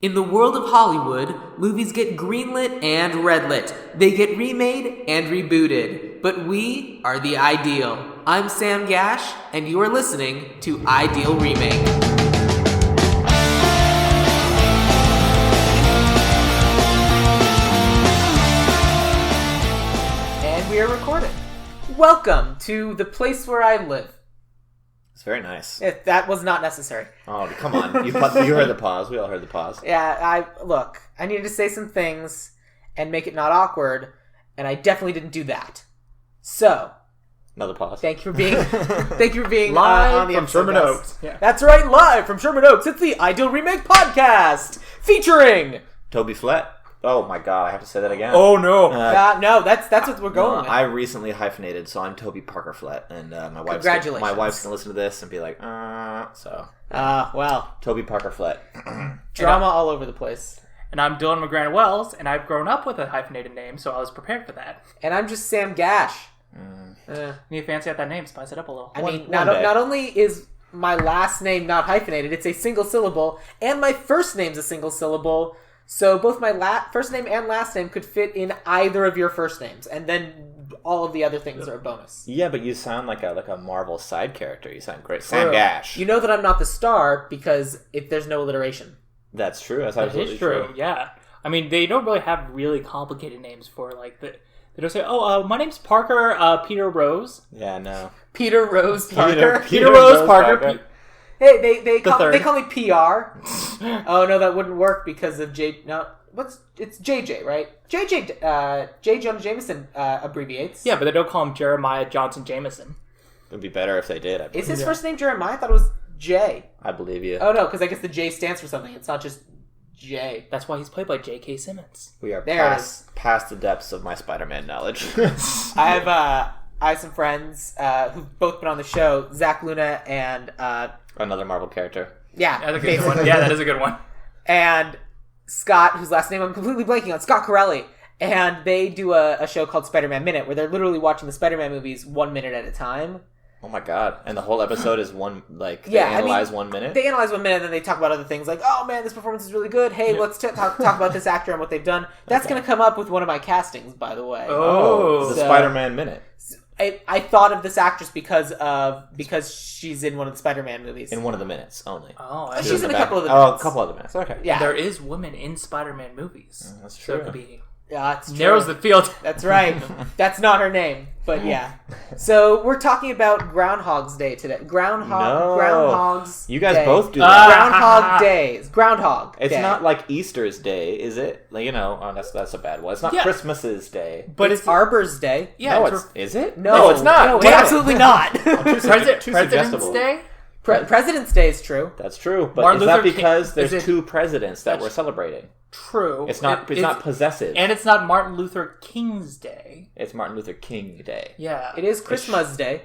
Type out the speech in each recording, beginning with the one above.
In the world of Hollywood, movies get greenlit and redlit. They get remade and rebooted. But we are the ideal. I'm Sam Gasch, and you are listening to Ideal Remake. And we are recording. Welcome to the place where I live. It's very nice. That was not necessary. Oh, come on. You heard the pause. We all heard the pause. Yeah, I needed to say some things and make it not awkward, and I definitely didn't do that. So, another pause. Thank you for being live on the from episode, Sherman guys. Oaks. Yeah. That's right, live from Sherman Oaks. It's the Ideal Remake podcast featuring Toby Flett. Oh my god, I have to say that again. Oh no. no, that's what we're going with. I recently hyphenated, so I'm Toby Parker-Flett, and my wife's gonna listen to this and be like, so. Well. Toby Parker-Flett. Drama all over the place. And I'm Dillon Magrann-Wells, and I've grown up with a hyphenated name, so I was prepared for that. And I'm just Sam Gasch. You fancy out that name, spice it up a little. I mean, not only is my last name not hyphenated, it's a single syllable, and my first name's a single syllable. So both my first name and last name could fit in either of your first names, and then all of the other things are a bonus. Yeah, but you sound like a Marvel side character. You sound great. Sam Gasch. You know that I'm not the star because there's no alliteration. That's true. That's That absolutely is true. Yeah. I mean, they don't really have really complicated names for, like, they don't say, my name's Parker Peter Rose. Yeah, no. Peter Rose Parker. Peter Rose Parker. Hey, they call me PR. Oh no, that wouldn't work because of it's JJ, right? J. Jonah Jameson abbreviates. Yeah, but they don't call him Jeremiah Johnson Jameson. It would be better if they did. Is his first name Jeremiah? I thought it was J. I believe you. Oh no, because I guess the J stands for something. It's not just J. That's why he's played by J.K. Simmons. We are past the depths of my Spider-Man knowledge. I have some friends who've both been on the show, Zach Luna and another Marvel character. Yeah, that's a good one. Yeah, that is a good one. And Scott, whose last name I'm completely blanking on, Scott Corelli. And they do a show called Spider-Man Minute, where they're literally watching the Spider-Man movies 1 minute at a time. Oh my god. And the whole episode is analyze 1 minute? They analyze 1 minute, and then they talk about other things like, oh man, this performance is really good. Hey, let's talk about this actor and what they've done. That's going to come up with one of my castings, by the way. The Spider-Man Minute. I thought of this actress because she's in one of the Spider-Man movies. In one of the minutes only. Oh, she's in a couple of the minutes. Oh, a couple of the minutes. Okay. Yeah. There is women in Spider-Man movies. That's true. So it could be... Yeah, it's true. Narrows the field. That's right. That's not her name, but yeah. So we're talking about Groundhog's Day today. Groundhog's You guys Day. both do that. Groundhog Days. Groundhog It's Day. not like Easter's Day, is it? Like, that's a bad one. It's not Christmas's Day. But it's Arbor's Day. Yeah. No, is it? No, it's not. No, it's absolutely not. President's suggestible. Day? President's Day is true. That's true. But Martin is that Luther because King- there's two presidents that we're celebrating? True. It's not possessive. And it's not Martin Luther King's Day. It's Martin Luther King Day. Yeah. It is Christmas Day.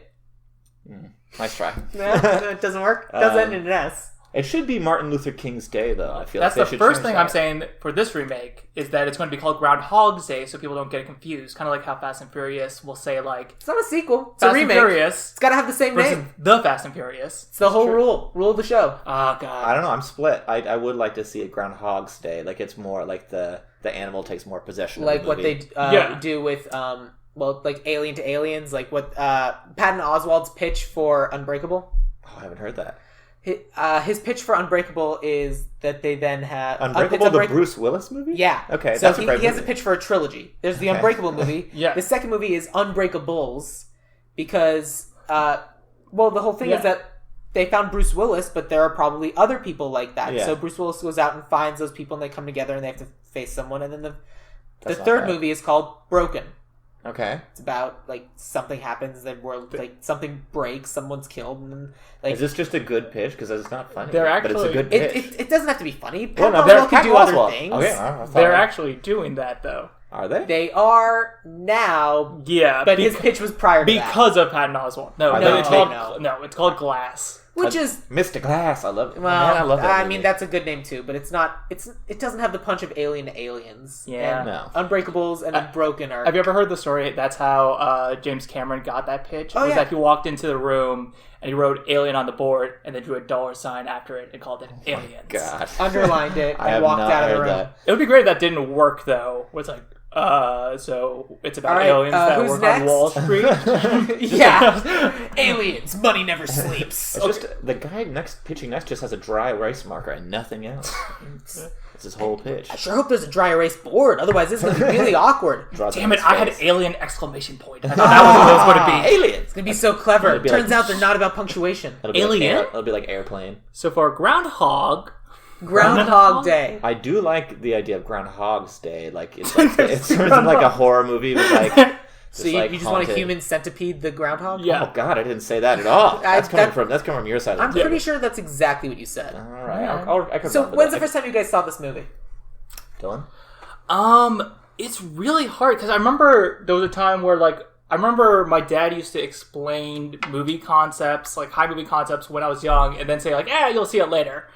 Nice try. No, it doesn't work. It doesn't end in an S. It should be Martin Luther King's Day, though. I feel that's like the first thing I'm saying for this remake is that it's going to be called Groundhog's Day, so people don't get confused. Kind of like how Fast and Furious will say, like, it's not a sequel. It's Fast a remake. And Furious. It's got to have the same versus name. The Fast and Furious. It's the whole rule of the show. Oh god. I don't know. I'm split. I would like to see a Groundhog's Day. Like it's more like the animal takes more possession. Like of the what movie. they do with like Alien to Aliens, like what Patton Oswalt's pitch for Unbreakable. Oh, I haven't heard that. His pitch for Unbreakable is that they then have... Unbreakable, the Bruce Willis movie? Yeah. Okay, so that's a great he has movie. a pitch for a trilogy. There's the Unbreakable movie. Yeah. The second movie is Unbreakables because, the whole thing is that they found Bruce Willis, but there are probably other people like that. Yeah. So Bruce Willis goes out and finds those people, and they come together, and they have to face someone. And then the That's third not bad. movie is called Broken. Okay. It's about, like, something happens, then something breaks, someone's killed, and then, like... Is this just a good pitch? Because it's not funny. They're but it's a actually- good pitch. It doesn't have to be funny. Well, no, Patton Oswalt can Patton do other Oswalt. things. Okay, They're actually doing that, though. Are they? They are now, Yeah. but his pitch was prior to that. Because of Patton Oswalt. No, Are they it's fake? called Glass. Which is Mr. Glass. I love it. Well, Man, I love that movie. I mean, that's a good name too, but it's not. It doesn't have the punch of Alien to Aliens. Yeah, and Unbreakables and Unbroken are. Have you ever heard the story? That's how James Cameron got that pitch. Oh, that he walked into the room and he wrote "Alien" on the board and then drew a $sign after it and called it Aliens. Gosh. Underlined it and walked out of the room. That. It would be great if that didn't work though. Where it's like, so it's about aliens that work next? on Wall Street. Yeah, aliens. Money never sleeps. It's just the guy pitching next just has a dry erase marker and nothing else. It's his whole pitch. I sure hope there's a dry erase board. Otherwise, this is going to be really awkward. Damn it! I had alien exclamation point. I thought that was what it was going to be. Aliens. It's going to be so clever. Turns out they're not about punctuation. Alien. It'll be like airplane. So for Groundhog Day. I do like the idea of Groundhog's Day. Like it's sort of like a horror movie with like. So you just want a human centipede, the groundhog? Yeah. Oh God, I didn't say that at all. That's coming from your side. I'm pretty sure that's exactly what you said. All right. I so when's the first time you guys saw this movie? Dillon? It's really hard because I remember there was a time where I remember my dad used to explain movie concepts, like high movie concepts, when I was young, and then say you'll see it later.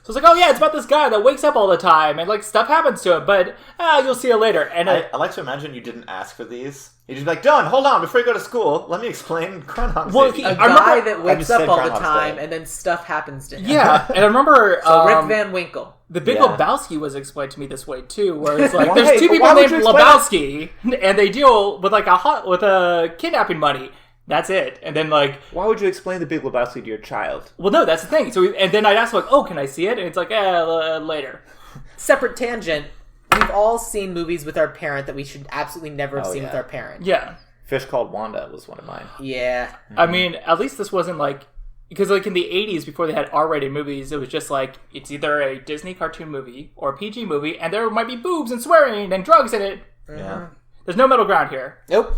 So it's like, oh yeah, it's about this guy that wakes up all the time and stuff happens to him, but you'll see it later. And I like to imagine you didn't ask for these. You just be like, Dillon, hold on, before you go to school, let me explain Groundhog Day. A guy that wakes up all the time and then stuff happens to him. Yeah, and I remember Rip Van Winkle. The Big Lebowski was explained to me this way too, where it's like there's two people named Lebowski, and they deal with a kidnapping money. That's it. And then why would you explain the Big Lebowski to your child? Well, no, that's the thing. So and then I'd ask can I see it? And it's like, later. Separate tangent. We've all seen movies with our parent that we should absolutely never have seen with our parent. Yeah. Fish Called Wanda was one of mine. Yeah. Mm-hmm. I mean, at least this wasn't because in the 80s, before they had R-rated movies, it was just it's either a Disney cartoon movie or a PG movie, and there might be boobs and swearing and drugs in it. Yeah. There's no middle ground here. Nope.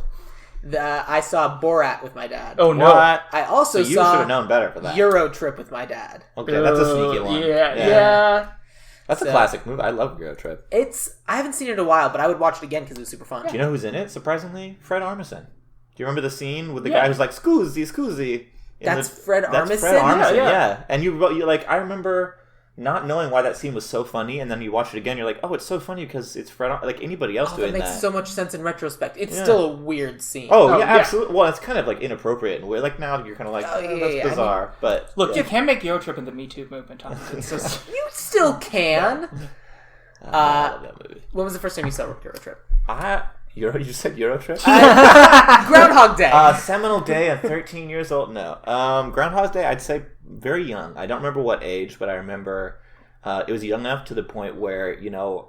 I saw Borat with my dad. Oh, no. What? I also you should have known better for that. Euro Trip with my dad. Okay, that's a sneaky one. Yeah. That's a classic movie. I love Euro Trip. I haven't seen it in a while, but I would watch it again because it was super fun. Do you know who's in it? Surprisingly, Fred Armisen. Do you remember the scene with the guy who's like, Scoozy? That's Fred Armisen? That's Fred Armisen, yeah. And you I remember not knowing why that scene was so funny, and then you watch it again, you're like, oh, it's so funny because it's Fred anybody else doing that. That makes so much sense in retrospect. It's still a weird scene. Oh, yeah, absolutely. Well, it's kind of inappropriate and weird. Now you're kind of that's bizarre. But look, you can make Euro Trip in the Me Too movement, Tom. You still can. I love that movie. When was the first time you saw Euro Trip? You said Euro Trip? Groundhog Day. Seminal Day at 13 years old? No. Groundhog Day, I'd say very young. I don't remember what age, but I remember it was young enough to the point where,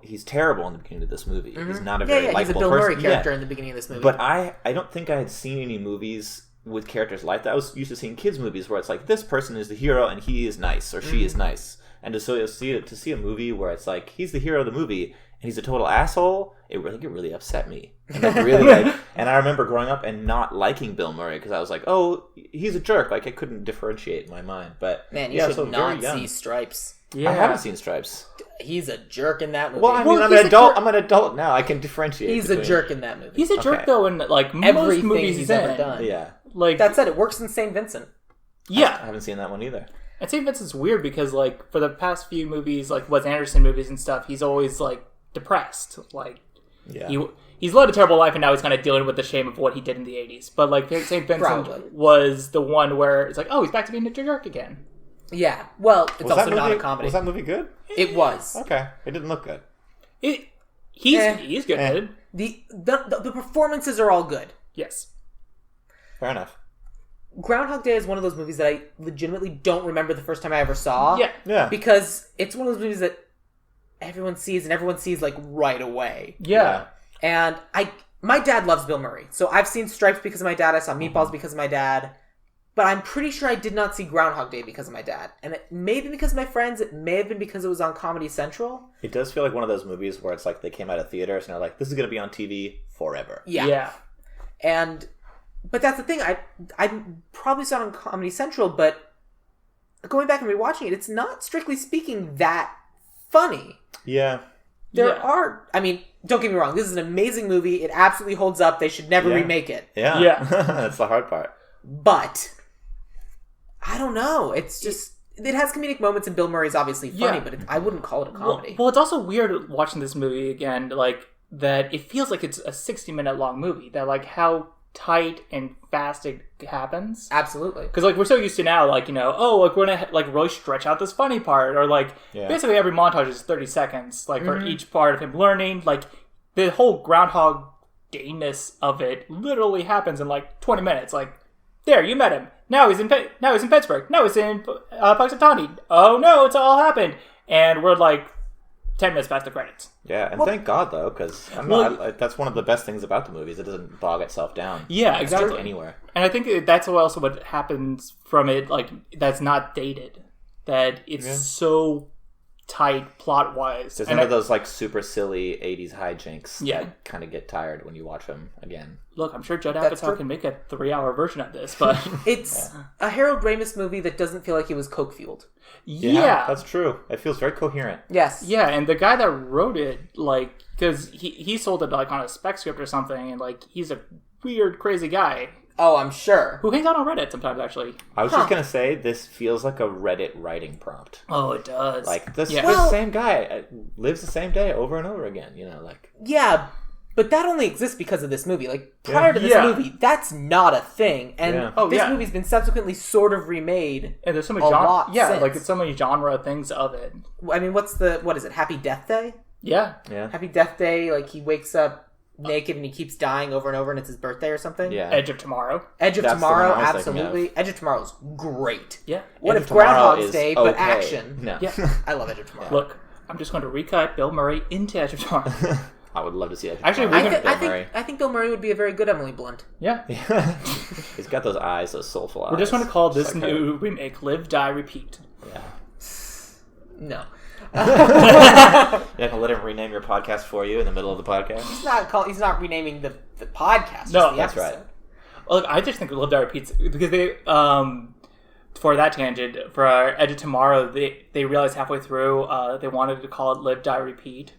he's terrible in the beginning of this movie. Mm-hmm. He's not a very likable person. He's a Bill Murray character in the beginning of this movie. But I don't think I had seen any movies with characters like that. I was used to seeing kids' movies where it's like, this person is the hero and he is nice, or she is nice. And to see a movie where it's like, he's the hero of the movie and he's a total asshole, it really upset me. And and I remember growing up and not liking Bill Murray because I was like, oh, he's a jerk. I couldn't differentiate in my mind. But man, you should not see Stripes. Yeah. I haven't seen Stripes. He's a jerk in that movie. Well, I mean, I'm an adult. I'm an adult now. I can differentiate. He's a jerk in that movie. He's a jerk though in most movies he's ever done. Yeah. That said, it works in St. Vincent. Yeah, I haven't seen that one either. And St. Vincent's weird because for the past few movies, Wes Anderson movies and stuff, he's always depressed. He's led a terrible life, and now he's kind of dealing with the shame of what he did in the 80s. But St. Vincent was the one where it's he's back to being a jerk again. Yeah, well, it's also not a comedy. Was that movie good? It was. Okay, it didn't look good. He's good. The performances are all good. Yes. Fair enough. Groundhog Day is one of those movies that I legitimately don't remember the first time I ever saw. Yeah. Because it's one of those movies that everyone sees right away. Yeah. And my dad loves Bill Murray. So I've seen Stripes because of my dad. I saw Meatballs because of my dad. But I'm pretty sure I did not see Groundhog Day because of my dad. And it may have been because of my friends. It may have been because it was on Comedy Central. It does feel like one of those movies where it's they came out of theaters and they're like, this is going to be on TV forever. Yeah. But that's the thing. I probably saw it on Comedy Central, but going back and rewatching it, it's not, strictly speaking, that funny. Yeah. There are... I mean, don't get me wrong. This is an amazing movie. It absolutely holds up. They should never remake it. Yeah. That's the hard part. But I don't know. It's just it has comedic moments, and Bill Murray's obviously funny, but I wouldn't call it a comedy. Well, it's also weird watching this movie again, like that. It feels like it's a 60-minute long movie. That like how tight and fast it happens. Absolutely. Because like we're so used to now, like like we're gonna like really stretch out this funny part, or like basically every montage is 30 seconds, like for each part of him learning. Like the whole Groundhog Day-ness of it literally happens in like 20 minutes. Like there, you met him. Now he's in Pittsburgh. Now he's in Punxsutawney. Oh no, it's all happened, and we're like 10 minutes past the credits. Yeah, and thank God, though, because that's one of the best things about the movies. It doesn't bog itself down. Yeah, exactly. Anywhere. And I think that's also what happens from it, like, that's not dated. That it's so tight plot-wise. There's none of those, like, super silly 80s hijinks that kind of get tired when you watch them again. Look, I'm sure Judd Apatow can make a 3-hour version of this, but... It's a Harold Ramis movie that doesn't feel like he was coke-fueled. Yeah, that's true. It feels very coherent. Yes. Yeah, and the guy that wrote it, like, because he sold it, like, on a spec script or something, and, like, he's a weird, crazy guy. Oh, I'm sure. Who hangs out on Reddit sometimes, actually. I was just going to say, this feels like a Reddit writing prompt. Oh, it does. Like, this Well, same guy lives the same day over and over again, like... Yeah, but that only exists because of this movie. Like, prior to this movie, that's not a thing. And this movie's been subsequently sort of remade. And there's so many like, it's so many genre things of it. I mean, what is it, Happy Death Day? Yeah. Happy Death Day, like, he wakes up naked and he keeps dying over and over and it's his birthday or something. Yeah. Edge of Tomorrow. Edge of Tomorrow, absolutely. Edge of Tomorrow's great. Yeah. What if Groundhog Day, but action? No. Yeah. I love Edge of Tomorrow. Look, I'm just going to recut Bill Murray into Edge of Tomorrow. I would love to see Edge of Actually, Tomorrow. I think Bill Murray would be a very good Emily Blunt. Yeah. He's got those eyes, those soulful eyes. We're just going to call this new remake Live, Die, Repeat. Yeah. No. You're not gonna let him rename your podcast for you in the middle of the podcast? He's not renaming the podcast. No, that's right. Well, look, I just think Live, Die, Repeat, because they, for that tangent, for Edge of Tomorrow, they realized halfway through they wanted to call it Live, Die, Repeat.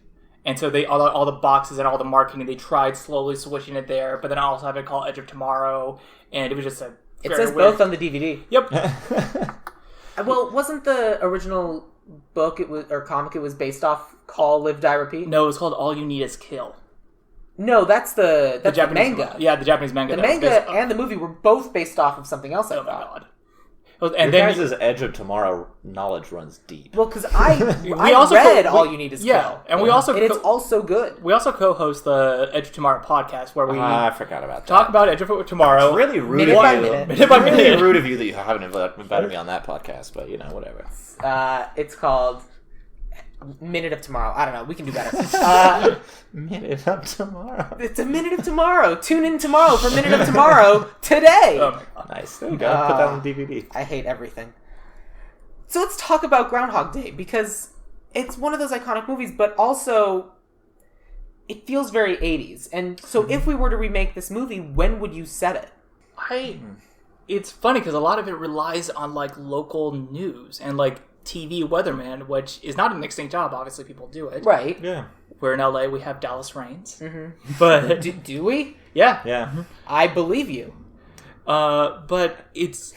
And so all the boxes and all the marketing, they tried slowly switching it there, but then also having it called Edge of Tomorrow, and it was just it says both on the DVD. Yep. Well, wasn't the original book or comic it was based off called Live, Die, Repeat? No, it was called All You Need Is Kill. No, that's the Japanese manga. Yeah, the Japanese manga. The manga and the movie were both based off of something else. Oh my god. And your guys' Edge of Tomorrow knowledge runs deep. Well, because I read All You Need Is Kill. Yeah, and it's also good. We also co-host the Edge of Tomorrow podcast where we I forgot about that. Talk about Edge of Tomorrow. It's really rude of you. Minute by minute. Really rude of you that you haven't invited me on that podcast, but whatever. It's called Minute of Tomorrow. I don't know. We can do better. Minute of Tomorrow. It's a Minute of Tomorrow. Tune in tomorrow for Minute of Tomorrow today. Oh my god. Nice. There you go. Put that on DVD. I hate everything. So let's talk about Groundhog Day, because it's one of those iconic movies, but also it feels very 80s. And so if we were to remake this movie, when would you set it? It's funny because a lot of it relies on like local news and like TV weatherman, which is not an extinct job. Obviously, people do it. Right. Yeah. We're in LA. We have Dallas Rains. Mm-hmm. But do we? Yeah. Yeah. I believe you. But it's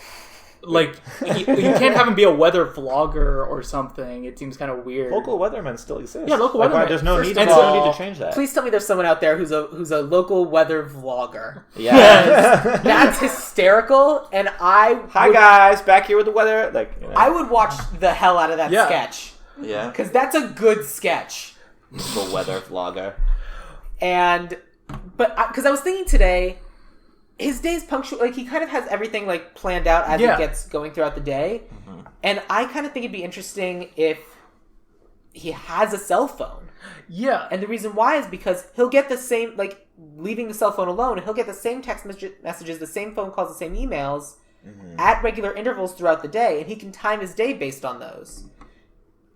like you can't have him be a weather vlogger or something. It seems kind of weird. Local weathermen still exist. Yeah, local weathermen. There's no need to change that. Please tell me there's someone out there who's a local weather vlogger. Yeah. That's hysterical, and Hi guys, back here with the weather. I would watch the hell out of that sketch. Yeah. Because that's a good sketch. The weather vlogger. But because I was thinking today, his day's punctual. Like, he kind of has everything like planned out as it gets going throughout the day. Mm-hmm. And I kind of think it'd be interesting if he has a cell phone. Yeah. And the reason why is because he'll get the same, like, leaving the cell phone alone, and he'll get the same text messages, the same phone calls, the same emails at regular intervals throughout the day, and he can time his day based on those.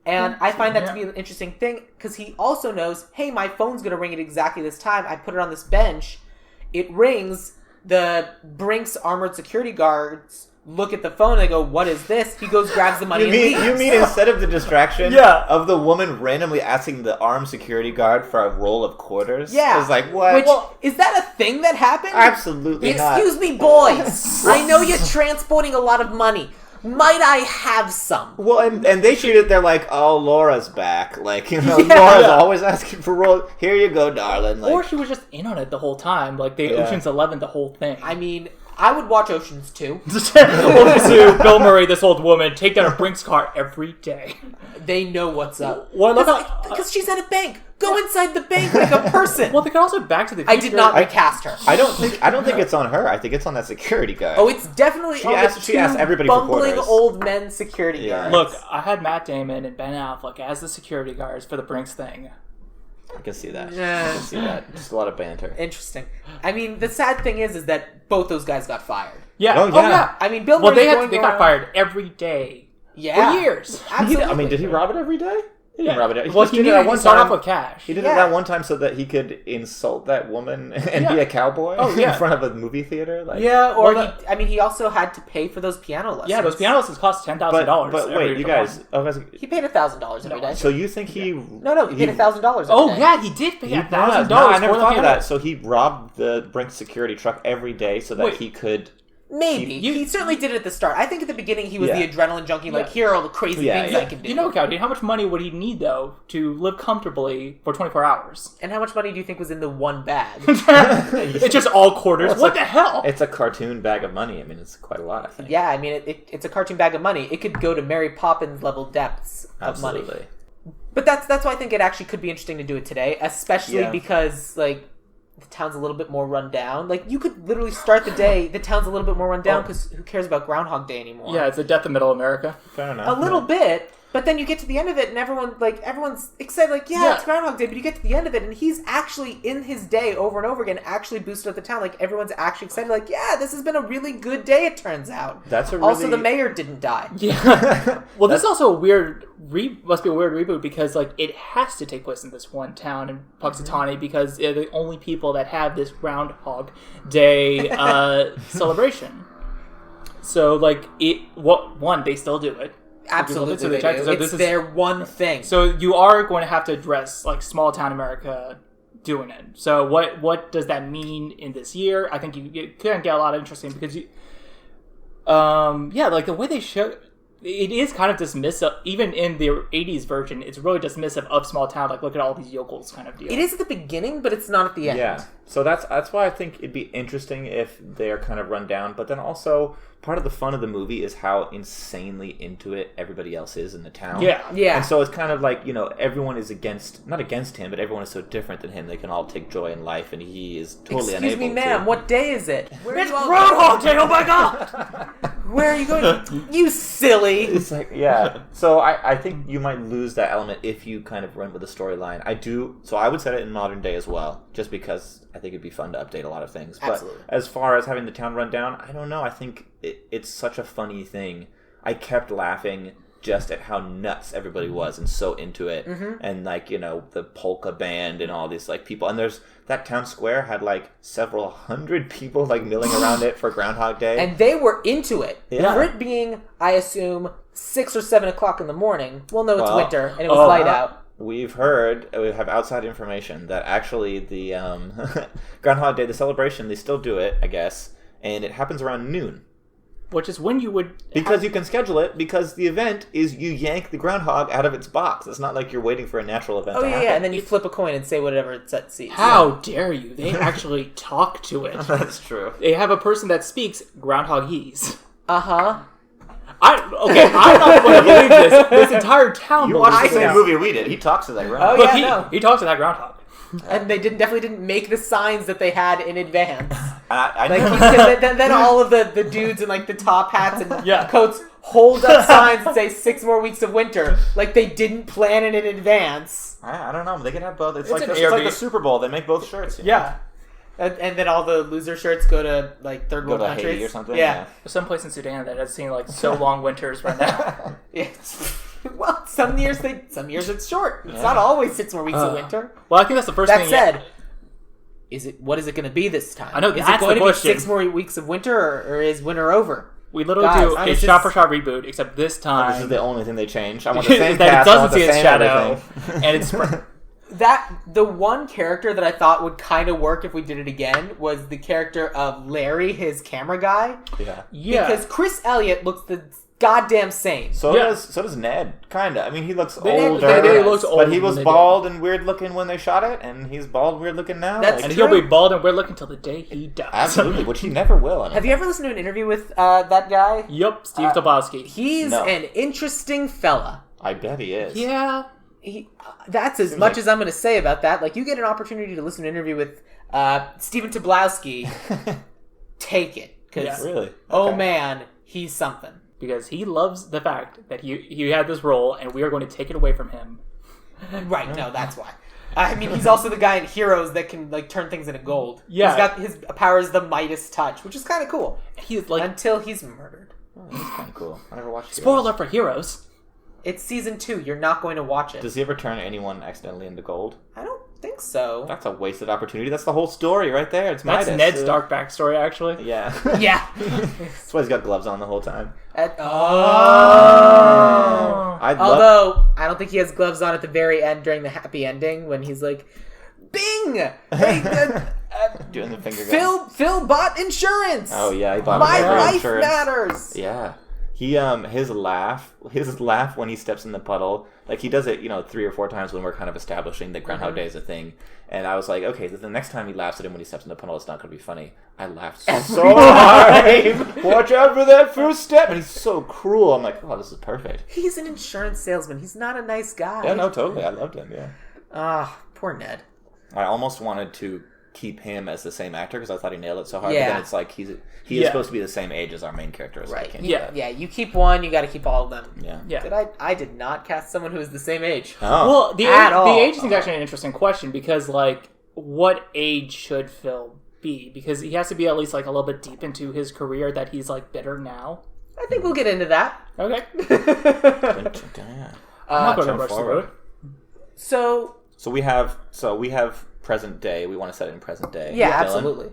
And I find that to be an interesting thing, because he also knows, hey, my phone's going to ring at exactly this time. I put it on this bench. It rings. The Brinks armored security guards look at the phone and they go, what is this? He goes, grabs the money and leaves. You mean instead of the distraction of the woman randomly asking the armed security guard for a roll of quarters? Yeah. It's like, what? Well, is that a thing that happened? Absolutely not. Excuse me, boys. I know you're transporting a lot of money, might I have some? Well, and they treat it, they're like, oh, Laura's back. Like, Laura's Yeah. always asking for roll. Here you go, darling. Like, Or she was just in on it the whole time. Like, Ocean's 11, the whole thing. I mean, I would watch Oceans 2. To Bill Murray, this old woman, take down a Brinks car every day. They know what's up. Well, Because she's at a bank. Go inside the bank like a person. well, they could also Back to the Future. I did not recast her. I don't think it's on her. I think it's on that security guard. Oh, it's definitely She on asked- the she asked everybody for bumbling quarters. old men security Yeah. guards. Look, I had Matt Damon and Ben Affleck as the security guards for the Brinks thing. I can see that. Yeah. I can see that. Just a lot of banter. Interesting. I mean, the sad thing is that both those guys got fired. Yeah. Oh, yeah. I mean, Bill Well, Murray's they got fired every day Yeah. for years. Absolutely. Did he rob it every day? He didn't rob it. Well, just he did it at one started time. off with cash. He did Yeah. it that one time so that he could insult that woman and be a cowboy in front of a movie theater. Like, Yeah, or Well, he also had to pay for those piano lessons. Yeah, those piano lessons cost $10,000. but wait, you guys. He paid $1,000 every day. So you think he? No, he paid $1,000 every Oh day. yeah, he did pay $1,000 I never for the thought of piano. that. So he robbed the Brinks security truck every day so that Wait. he could. Maybe. He certainly did it at the start. I think at the beginning he was Yeah. the adrenaline junkie, like, here are all the crazy Yeah, things yeah. I can do. You know, Cowdy, how much money would he need, though, to live comfortably for 24 hours? And how much money do you think was in the one bag? It's just all quarters. Well, it's what like- the hell? It's a cartoon bag of money. I mean, it's quite a lot. I think. Yeah, I mean, it's a cartoon bag of money. It could go to Mary Poppins level depths of money. Absolutely. But that's why I think it actually could be interesting to do it today, especially Yeah. because, like, the town's a little bit more run down. Like, you could literally start the day, the town's a little bit more run down, because who cares about Groundhog Day anymore? Yeah, it's the death of Middle America. Fair enough. A little bit, but then you get to the end of it, and everyone's excited, like, yeah, it's Groundhog Day, but you get to the end of it, and he's actually, in his day, over and over again, actually boosted up the town. Like, everyone's actually excited, like, yeah, this has been a really good day, it turns out. That's a Also, really- the mayor didn't die. Yeah. Well, this is also a weird must be a weird reboot because, like, it has to take place in this one town in Puxatawny because they're the only people that have this Groundhog Day celebration. So, like, they still do it. Absolutely, So they they- do. so It's this is- their one thing. So you are going to have to address, like, small town America doing it. So what does that mean in this year? I think you can get a lot of interesting because like the way they show it is kind of dismissive. Even in the 80s version, it's really dismissive of small town. Like, look at all these yokels kind of deal. It is at the beginning, but it's not at the end. Yeah. So that's why I think it'd be interesting if they're kind of run down. But then also, part of the fun of the movie is how insanely into it everybody else is in the town. Yeah. Yeah. And so it's kind of like, everyone is not against him, but everyone is so different than him. They can all take joy in life, and he is totally unable Excuse me, to. ma'am, what day is it? Where It's are you all Groundhog going? Day! Oh my god! Where are you going? You silly. It's like, yeah. So I think you might lose that element if you kind of run with the storyline. So I would set it in modern day as well, just because I think it'd be fun to update a lot of things. Absolutely. But as far as having the town run down, I don't know. I think it's such a funny thing. I kept laughing just at how nuts everybody was and so into it. Mm-hmm. And, like, the polka band and all these, like, people. And that town square had, like, several hundred people, like, milling around it for Groundhog Day. And they were into it. Yeah. For it being, I assume, 6 or 7 o'clock in the morning. Well, no, it's Well, winter, and it was light out. We have outside information that actually the Groundhog Day, the celebration, they still do it, I guess, and it happens around noon. Which is when you would... Because you can schedule it, because the event is you yank the groundhog out of its box. It's not like you're waiting for a natural event to happen. Yeah, and then you flip a coin and say whatever it sees. How dare you? They actually talk to it. That's true. They have a person that speaks Groundhogese. Uh-huh. I'm not going to believe this. This entire town You watched the believes same this. movie we did. He talks to that groundhog. Oh, Look, yeah, he, no. he talks to that groundhog. And they definitely didn't make the signs that they had in advance. I Like, know. then all of the dudes in, like, the top hats and Yeah. coats hold up signs that say 6 more weeks of winter. Like, they didn't plan it in advance. I don't know. They can have both. It's It's like an it's like Airbnb. the Super Bowl. They make both shirts. Yeah. And then all the loser shirts go to, like, third Go world to countries. Haiti or something. Yeah. There's some place in Sudan that has seen, like, so long winters right now. Yeah. Well, some years it's short. It's not always 6 more weeks of winter. Well, I think that's the first That thing. said, what is it going to be this time? I know, Is it that's going the to be question. 6 more weeks of winter, or is winter over? We literally Guys, do a this is- shot-for-shot reboot, except this time... This is the only thing they change. I want the same is that it cast. I want doesn't the see its same shadow, everything. and it's spring. The one character that I thought would kind of work if we did it again was the character of Larry, his camera guy. Yeah. Yeah. Because Chris Elliott looks goddamn same. So does Ned, kind of. I mean, he looks older. They looked old, but he was bald and weird looking when they shot it, and he's bald and weird looking now. That's and true. he'll be bald and weird looking till the day he dies. Absolutely, which he never will. Have you ever listened to an interview with that guy? Yup, Steve Tobolowsky. He's an interesting fella. I bet he is. Yeah. That's as much as I'm going to say about that. Like, you get an opportunity to listen to an interview with Steven Tobolowsky, take it. Really? Oh man, he's something. Because he loves the fact that he had this role, and we are going to take it away from him. Right, no, that's why. I mean, he's also the guy in Heroes that can, like, turn things into gold. Yeah. He's got his power is the Midas touch, which is kind of cool. He's like... Until he's murdered. Oh, that's kind of cool. I never watched Spoiler for Heroes. It's season 2. You're not going to watch it. Does he ever turn anyone accidentally into gold? I don't think so. That's a wasted opportunity. That's the whole story right there. It's That's Midas. Ned's dark backstory, actually. Yeah. Yeah. That's why he's got gloves on the whole time. Although, I don't think he has gloves on at the very end during the happy ending when he's like, Bing! Hey, doing the finger gun. Phil bought insurance! Oh, yeah, he bought My life insurance. matters! Yeah. He his laugh when he steps in the puddle, like he does it, 3 or 4 times when we're kind of establishing that Groundhog Day is a thing. And I was like, okay, the next time he laughs at him when he steps in the puddle, it's not going to be funny. I laughed so hard. Watch out for that first step. And he's so cruel. I'm like, oh, this is perfect. He's an insurance salesman. He's not a nice guy. Yeah, no, totally. I loved him. Yeah. Poor Ned. I almost wanted to keep him as the same actor because I thought he nailed it so hard. Yeah. But then it's like he is supposed to be the same age as our main character. So Right. I can't Yeah. You keep one, you got to keep all of them. Yeah. I did not cast someone who is the same age. Oh. Well, the all. age thing is actually an interesting question because, like, what age should Phil be? Because he has to be at least, like, a little bit deep into his career that he's, like, bitter now. I think we'll get into that. Okay. I'm not going to rush the road. So we have present day. We want to set it in present day. yeah, Dillon? absolutely.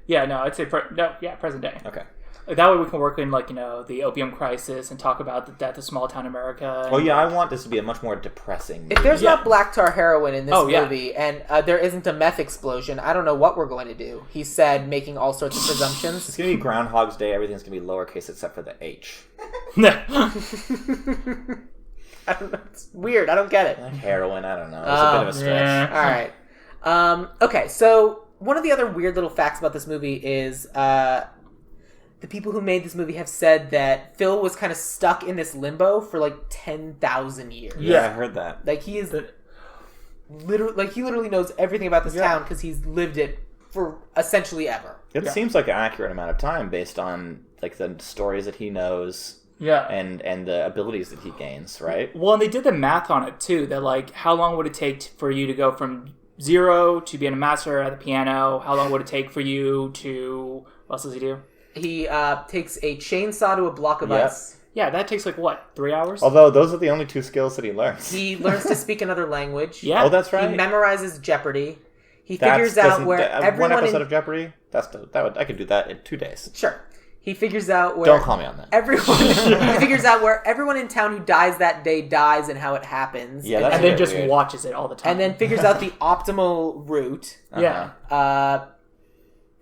Yeah, no, I'd say present day. Okay. That way we can work in, like, the opium crisis and talk about the death of small town America. Oh yeah, I want this to be a much more depressing movie. If there's not black tar heroin in this yeah. movie and there isn't a meth explosion, I don't know what we're going to do. He said, making all sorts of presumptions. It's going to be Groundhog's Day. Everything's going to be lowercase except for the H. I don't know. It's weird. I don't get it. Heroin, I don't know. It's a bit of a stretch. All right. Okay, so one of the other weird little facts about this movie is the people who made this movie have said that Phil was kind of stuck in this limbo for like 10,000 years. Yeah, I heard that. Like he literally knows everything about this town because he's lived it for essentially ever. It seems like an accurate amount of time based on like the stories that he knows. Yeah. And the abilities that he gains, right? Well, and they did the math on it too. That, like, how long would it take for you to go from 0 to being a master at the piano? How long would it take for you to... What else does he do? He takes a chainsaw to a block of ice. Yeah, that takes, like, what, 3 hours? Although those are the only 2 skills that he learns. He learns to speak another language. Yeah. Oh, that's right. He memorizes Jeopardy. He figures out where everyone... One episode of Jeopardy? I could do that in 2 days. Sure. He figures out where... Don't call me on that. He figures out where everyone in town who dies that day dies and how it happens. Yeah, that's and then just weird. watches it all the time. And then figures out the optimal route. Yeah.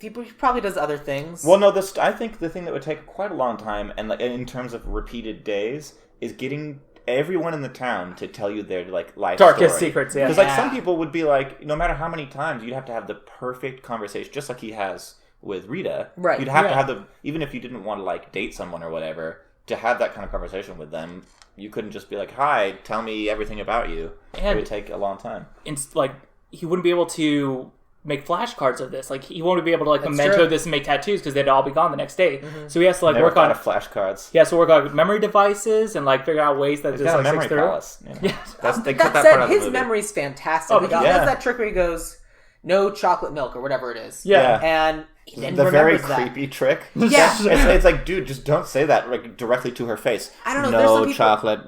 He probably does other things. Well, no, I think the thing that would take quite a long time, and like, in terms of repeated days, is getting everyone in the town to tell you their like life darkest story. secrets, yeah. Because like some people would be like, no matter how many times, you'd have to have the perfect conversation, just like he has with Rita. Right. You'd have to have even if you didn't want to like date someone or whatever, to have that kind of conversation with them, you couldn't just be like, hi, tell me everything about you. And it would take a long time. It's like, he wouldn't be able to make flashcards of this. Like, he won't be able to, like, memento true. this and make tattoos because they'd all be gone the next day. Mm-hmm. So he has to, like, Never work on flashcards. He has to work on memory devices and, like, figure out ways that He's this, got like, a memory sticks through. palace. You know? Yeah. They cut that that part out said, of the his movie. memory's fantastic. Oh, He yeah. does that trick where he goes, no chocolate milk or whatever it is. Yeah. And he then the very remembers that. creepy trick. Yeah. It's like, dude, just don't say that like, directly to her face. I don't know, there's some No people- chocolate,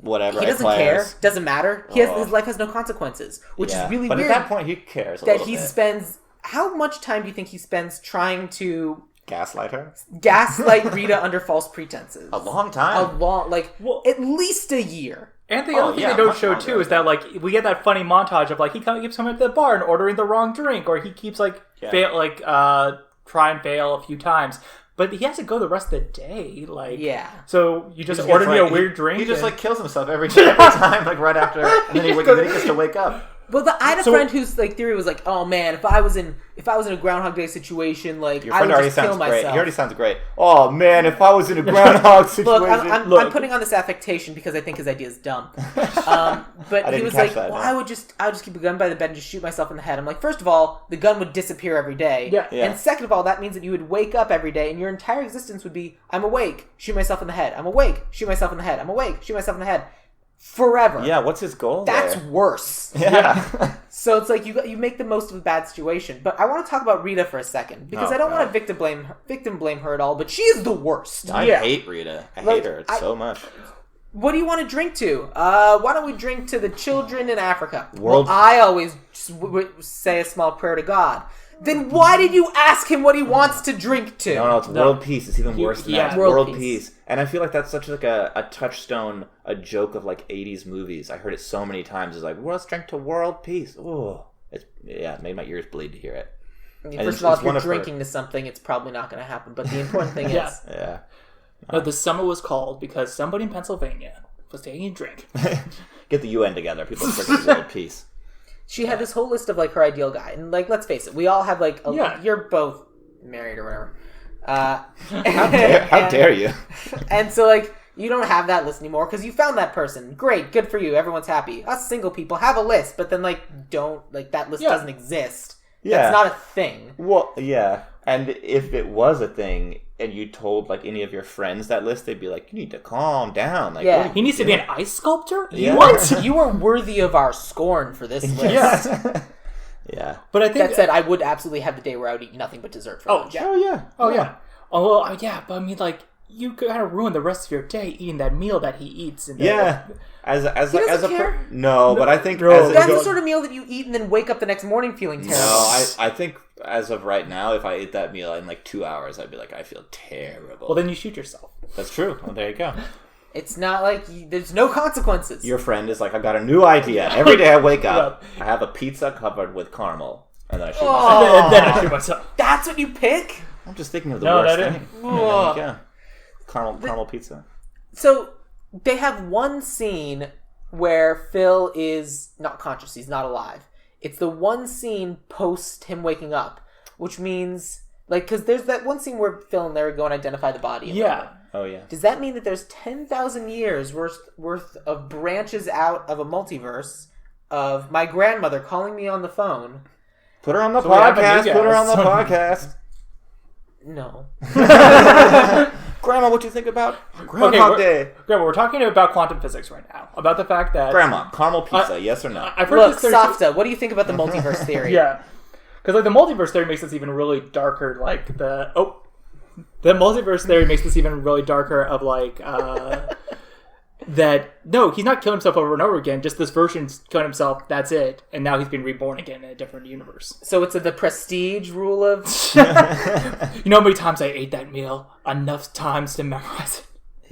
whatever. He doesn't care. Doesn't matter. His life has no consequences, which is really but weird. But at that point, he cares a that little he bit. spends... How much time do you think he spends trying to Gaslight her? gaslight Rita under false pretenses? A long time. At least a year. And the other thing they don't much show, longer. too, is that, like, we get that funny montage of, like, he keeps coming to the bar and ordering the wrong drink, or he keeps, like, try and fail a few times. But he has to go the rest of the day. Like, Yeah. So you just He ordered me a gets, weird drink. He just and- like kills himself every time, like right after, and then he gets to wake up. Well, I had a friend whose like theory was like, "Oh man, if I was in a Groundhog Day situation, like Your I friend would already just kill sounds great. myself." He already sounds great. Oh man, if I was in a Groundhog situation. Look, I'm putting on this affectation because I think his idea is dumb. But he was like, that, "Well, no. I would just keep a gun by the bed and just shoot myself in the head." I'm like, first of all, the gun would disappear every day. Yeah. And second of all, that means that you would wake up every day and your entire existence would be, I'm awake, shoot myself in the head. I'm awake, shoot myself in the head. I'm awake, shoot myself in the head. Forever. Yeah, what's his goal? That's there? worse. Yeah. So it's like you make the most of a bad situation. But I want to talk about Rita for a second because I don't want to victim blame her at all. But she is the worst. I hate Rita. I hate her so much. What do you want to drink to? Why don't we drink to the children in Africa? World- Well, I always just say a small prayer to God. Then why did you ask him what he wants to drink to? No, it's world peace. It's even worse than that. It's World world peace. peace. And I feel like that's such like a touchstone, a joke of like 80s movies. I heard it so many times. It's like, well, let's drink to world peace. Oh, it made my ears bleed to hear it. First of all, if you're drinking to something, it's probably not going to happen. But the important thing is... Yeah. No, the summer was called because somebody in Pennsylvania was taking a drink. Get the UN together. People are drinking world peace. She had this whole list of like her ideal guy, and like let's face it, we all have like you're both married or whatever. How dare you? And so like you don't have that list anymore because you found that person. Great, good for you. Everyone's happy. Us single people have a list, but then like don't like that list doesn't exist. Yeah. That's not a thing. Well, yeah. And if it was a thing, and you told like any of your friends that list, they'd be like, "You need to calm down." Like, Yeah. He needs to be an ice sculptor? Yeah. What? You are worthy of our scorn for this list. Yeah. Yeah. But I think... That said, I would absolutely have the day where I would eat nothing but dessert for lunch. Oh yeah. Oh, yeah. Oh, well, yeah, but I mean, like, you kind of ruin the rest of your day eating that meal that he eats. And Yeah. As doesn't a care? no, but I think No. That's the sort of meal that you eat and then wake up the next morning feeling terrible. No, I think as of right now, if I ate that meal in like 2 hours, I'd be like, I feel terrible. Well, then you shoot yourself. That's true. Well, there you go. It's not like there's no consequences. Your friend is like, I got a new idea. Every day I wake up, I have a pizza covered with caramel, and then I shoot myself. And then I shoot myself. That's what you pick? I'm just thinking of the No, worst that thing. is- Yeah, there you go. Caramel pizza. So they have one scene where Phil is not conscious. He's not alive. It's the one scene post him waking up, which means like because there's that one scene where Phil and Larry go and identify the body. And Yeah. whatever. Oh yeah. Does that mean that there's 10,000 years worth of branches out of a multiverse of my grandmother calling me on the phone? Put her on the So we have a new podcast. Put her on the guest. podcast. No. Grandma, what do you think about Groundhog Day? Grandma, we're talking about quantum physics right now. About the fact that... Grandma, caramel pizza, yes or no? I've heard Look, this theory... Softa, what do you think about the multiverse theory? Yeah. Because, like, the multiverse theory makes this even really darker, like, the... Oh. The multiverse theory makes this even really darker of, like, that... No, he's not killing himself over and over again. Just this version's killing himself, that's it. And now he's been reborn again in a different universe. So it's the prestige rule of... You know how many times I ate that meal? Enough times to memorize it.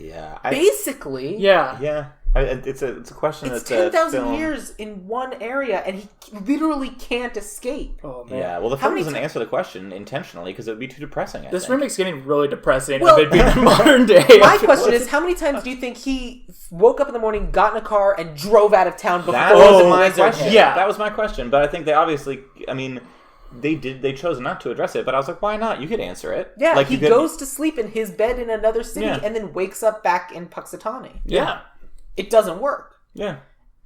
Yeah. Basically, Yeah. Yeah. It's a question it's that's 10,000 years in one area, and he literally can't escape. Oh, man. Yeah, well, the How film many doesn't ti- answer the question intentionally because it would be too depressing. I This think. remake's getting really depressing Well- of it being modern day. My question is, how many times do you think he woke up in the morning, got in a car, and drove out of town before That was the my blizzard question. hit? Yeah. That was my question. But I think they obviously, I mean, they chose not to address it. But I was like, why not? You could answer it. Yeah, like he you could, goes to sleep in his bed in another city Yeah. and then wakes up back in Puxatawny. Yeah. It doesn't work. Yeah.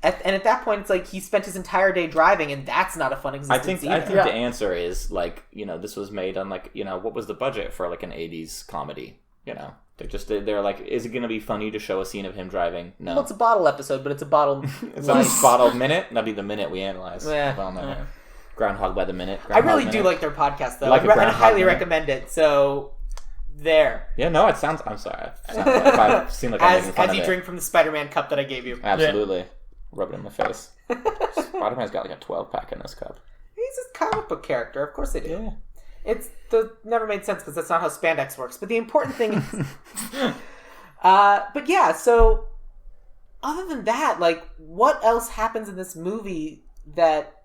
And at that point, it's like he spent his entire day driving, and that's not a fun existence I either. think the answer is like, this was made on like, what was the budget for like an 80s comedy? They're like, is it going to be funny to show a scene of him driving? No. Well, it's a bottle episode, but it's a bottle. It's not a bottle minute. That'd be the minute we analyze. Yeah. Well, no. Groundhog by the minute. I really Groundhog do minute. like their podcast, though. Like a and I Groundhog highly Minute. recommend it. So, there. Yeah, no, it sounds. I'm sorry. It sounds like if I seem like I'm As making fun of you it. drink from the Spider-Man cup that I gave you. Absolutely. Rub it in my face. Spider-Man's got like a 12-pack in this cup. He's a comic book character. Of course they do. Yeah. It's never made sense because that's not how spandex works. But the important thing is... but yeah, so... Other than that, like, what else happens in this movie that...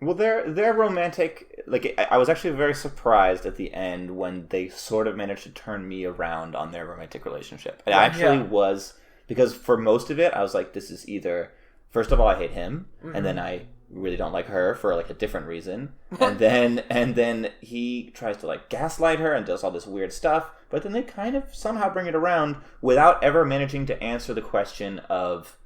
Well, their romantic I was actually very surprised at the end when they sort of managed to turn me around on their romantic relationship. I actually was, because for most of it, I was like, this is either, first of all, I hate him, and then I really don't like her for like a different reason, and then he tries to like gaslight her and does all this weird stuff, but then they kind of somehow bring it around without ever managing to answer the question of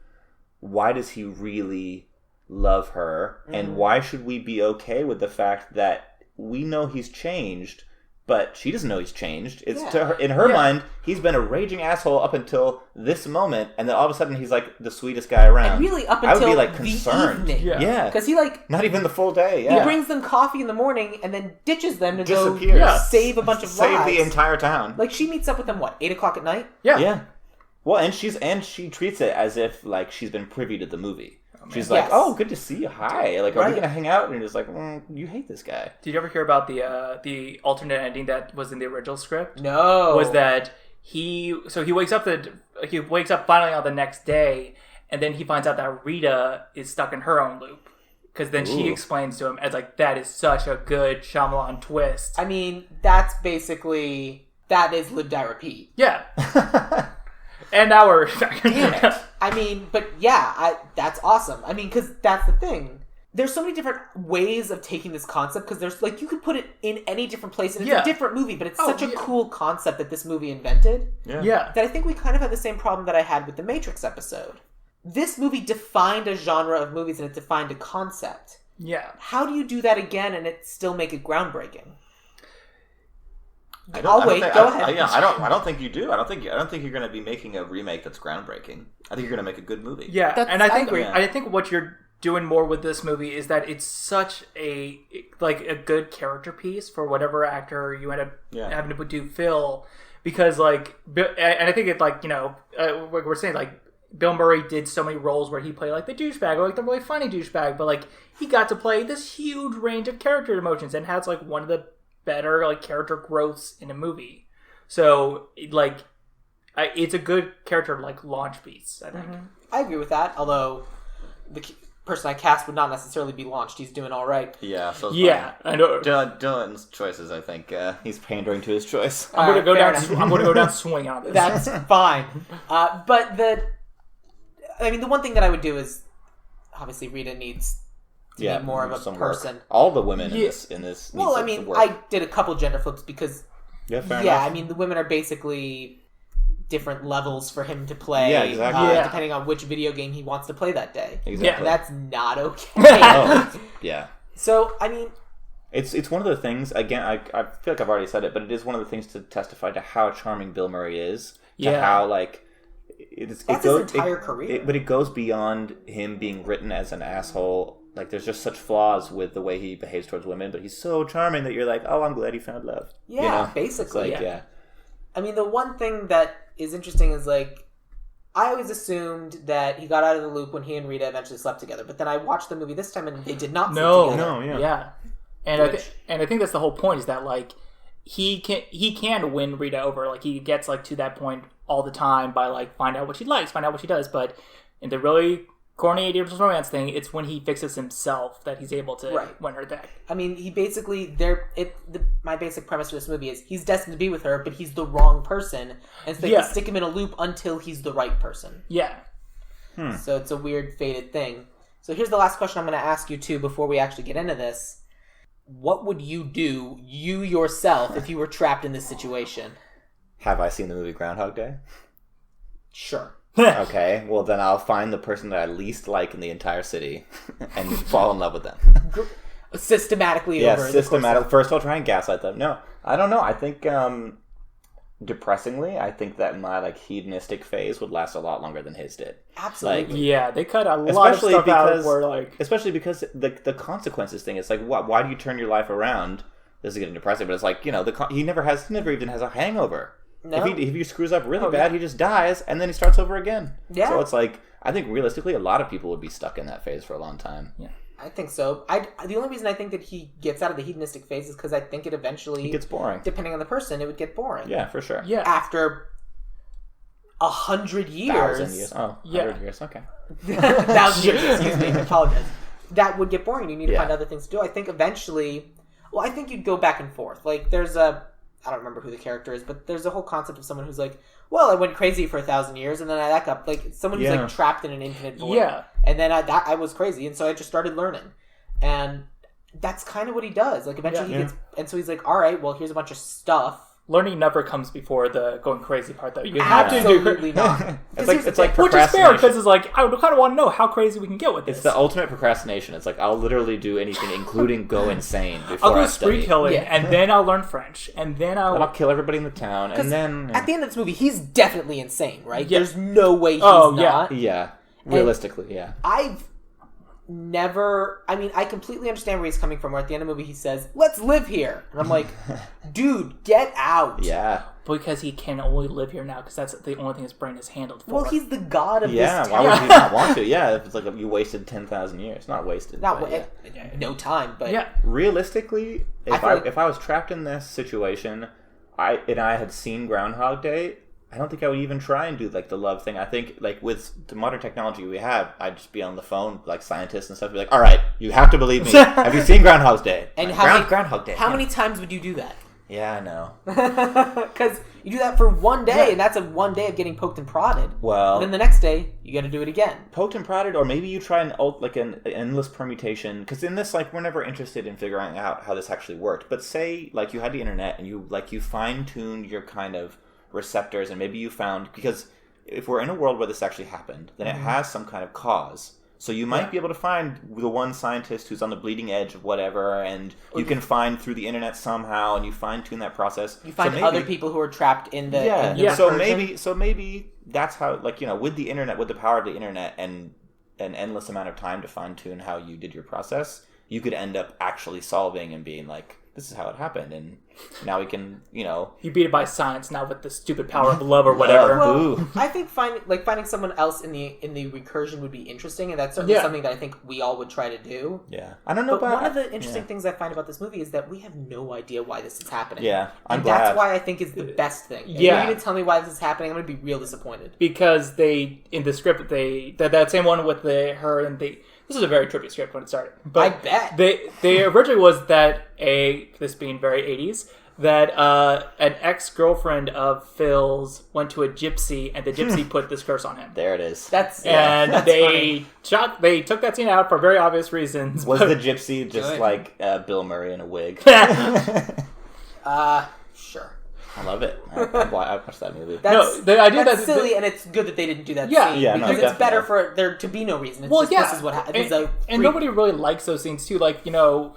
why does he really love her, and why should we be okay with the fact that we know he's changed, but she doesn't know he's changed. It's to her, in her mind, he's been a raging asshole up until this moment, and then all of a sudden he's like the sweetest guy around. And really up until I would be like concerned. the evening. Yeah. Because he like... Not even the full day, He brings them coffee in the morning and then ditches them to Disappears. go save a bunch of lives. Save the entire town. Like, she meets up with them, 8 o'clock at night? Yeah. Well, and she treats it as if like she's been privy to the movie. She's like, oh, good to see you. Hi. Like, are we going to hang out? And he's like, you hate this guy. Did you ever hear about the alternate ending that was in the original script? No. Was that he wakes up finally on the next day, and then he finds out that Rita is stuck in her own loop. Because then she explains to him as like, that is such a good Shyamalan twist. I mean, that's basically... That is Live, Die, Repeat. Yeah. And now we're... Damn it. I mean, but yeah, that's awesome. I mean, because that's the thing. There's so many different ways of taking this concept, because there's, like, you could put it in any different place, and it's a different movie, but it's such a cool concept that this movie invented. Yeah. That I think we kind of had the same problem that I had with the Matrix episode. This movie defined a genre of movies, and it defined a concept. Yeah. How do you do that again and it still make it groundbreaking? I Go ahead. I don't think you do. I don't think you're going to be making a remake that's groundbreaking. I think you're going to make a good movie. Yeah, and I agree. I think what you're doing more with this movie is that it's such a good character piece for whatever actor you end up having to do Phil, because and I think it we're saying like Bill Murray did so many roles where he played like the douchebag or like the really funny douchebag, but like he got to play this huge range of character emotions and has like one of the better like character growths in a movie. So like it's a good character like launch piece, I think. I agree with that, although the person I cast would not necessarily be launched. He's doing all right. Yeah, so I know. Dylan's choices, I think he's pandering to his choice. I'm going to go down swing on this. That's fine. But the one thing that I would do is obviously Rita needs to be more of a person. Work. All the women in this. Well, I mean, I did a couple gender flips because fair enough. I mean, the women are basically different levels for him to play. Yeah, exactly. Depending on which video game he wants to play that day. Exactly. Yeah, that's not okay. Yeah. So, I mean, it's one of the things. Again, I feel like I've already said it, but it is one of the things to testify to how charming Bill Murray is. To how like. That's his entire career. But it goes beyond him being written as an asshole. Like, there's just such flaws with the way he behaves towards women, but he's so charming that you're like, oh, I'm glad he found love. Yeah, basically. It's like, I mean, the one thing that is interesting is, like, I always assumed that he got out of the loop when he and Rita eventually slept together, but then I watched the movie this time and they did not sleep together. Yeah. And I think that's the whole point, is that, like, he can win Rita over. Like, he gets, like, to that point all the time by, like, find out what she likes, find out what she does, but in the really corny 80s romance thing, it's when he fixes himself that he's able to win her back. I mean, he basically my basic premise for this movie is he's destined to be with her, but he's the wrong person, and so they can stick him in a loop until he's the right person. Yeah. So it's a weird fated thing. So here's the last question I'm going to ask you too before we actually get into this. What would you do, you yourself, if you were trapped in this situation? Have I seen the movie Groundhog Day? Sure. Okay, well then I'll find the person that I least like in the entire city and fall in love with them. Systematically over. Systematically. First I'll try and gaslight them. No, I don't know. I think, depressingly, I think that my like hedonistic phase would last a lot longer than his did. Absolutely. Like, they cut a lot of stuff out where like... Especially because the consequences thing, it's like, why do you turn your life around? This is getting depressing, but it's like, he never even has a hangover. No. If he screws up really bad, he just dies, and then he starts over again. Yeah. So it's like, I think realistically, a lot of people would be stuck in that phase for a long time. Yeah, I think so. The only reason I think that he gets out of the hedonistic phase is because I think it eventually gets boring. Depending on the person, it would get boring. Yeah, for sure. Yeah. After 100 years. 1,000 years. Oh, 100 years. Okay. 1,000 years. Excuse me. I apologize. That would get boring. You need to find other things to do. I think eventually, Well, I think you'd go back and forth. Like, there's a... I don't remember who the character is, but there's a whole concept of someone who's like, well, I went crazy for 1,000 years, and then I back up. Like, someone who's, like, trapped in an infinite void. Yeah. And then I was crazy, and so I just started learning. And that's kind of what he does. Like, eventually he gets... And so he's like, all right, well, here's a bunch of stuff. Learning never comes before the going crazy part, though. You have to do... Absolutely not. It's like Which is fair, procrastination. because it's like, I kind of want to know how crazy we can get with this. It's the ultimate procrastination. It's like, I'll literally do anything, including go insane before I'll go I study. spree killing, Yeah. and then I'll learn French, and then I'll kill everybody in the town, and then... At the end of this movie, he's definitely insane, right? Yeah. There's no way he's Oh, yeah. not. Yeah. Realistically, yeah. I've never... I mean, I completely understand where he's coming from, where at the end of the movie he says, let's live here. And I'm like, dude, get out. Yeah. Because he can only live here now, because that's the only thing his brain is handled for. Well, he's the god of Yeah, this why town. would you not want to? Yeah, if it's like you wasted 10,000 years. Not wasted. Not but, no time, but... Yeah. Realistically, like- if I was trapped in this situation, I had seen Groundhog Day, I don't think I would even try and do like the love thing. I think like with the modern technology we have, I'd just be on the phone with, like scientists and stuff, be like, all right, you have to believe me. Have you seen Groundhog Day? And Like, how many, Groundhog Day? How yeah. many times would you do that? Yeah, I know. Because you do that for one day, and that's a one day of getting poked and prodded. Well, And then the next day, you got to do it again. poked and prodded, or maybe you try an endless permutation. Because in this, like, we're never interested in figuring out how this actually worked. But say, like, you had the internet and you fine-tuned your kind of receptors, and maybe you found, because if we're in a world where this actually happened, then it has some kind of cause. So you might be able to find the one scientist who's on the bleeding edge of whatever, and you can find through the internet somehow, and you fine-tune that process. You find other people who are trapped in the... Yeah, in the So recursion. maybe that's how, like, you know, with the internet, with the power of the internet and an endless amount of time to fine-tune how you did your process, you could end up actually solving and being like, this is how it happened, and now we can, you know... You beat it by science, not with the stupid power of love or whatever. Well, I think finding someone else in the recursion would be interesting, and that's certainly something that I think we all would try to do. Yeah. I don't know But about... one of the interesting things I find about this movie is that we have no idea why this is happening. Yeah, I'm and glad. that's why I think is the best thing. If Yeah. you didn't tell me why this is happening, I'm going to be real disappointed. Because they, in the script, that same one with her and the... This is a very trippy script when it started. But I bet. They originally was that this being very 80s, that an ex-girlfriend of Phil's went to a gypsy, and the gypsy put this curse on him. There it is. That's They took that scene out for very obvious reasons. Was but- the gypsy just Good. like Bill Murray in a wig? Sure. I love it. I watched that movie. That's, the idea that's that- silly, and it's good that they didn't do that Yeah. scene. Yeah, no, because it's better definitely. for there to be no reason. It's Well, just, yeah, this is what happens. and nobody really likes those scenes too. Like, you know,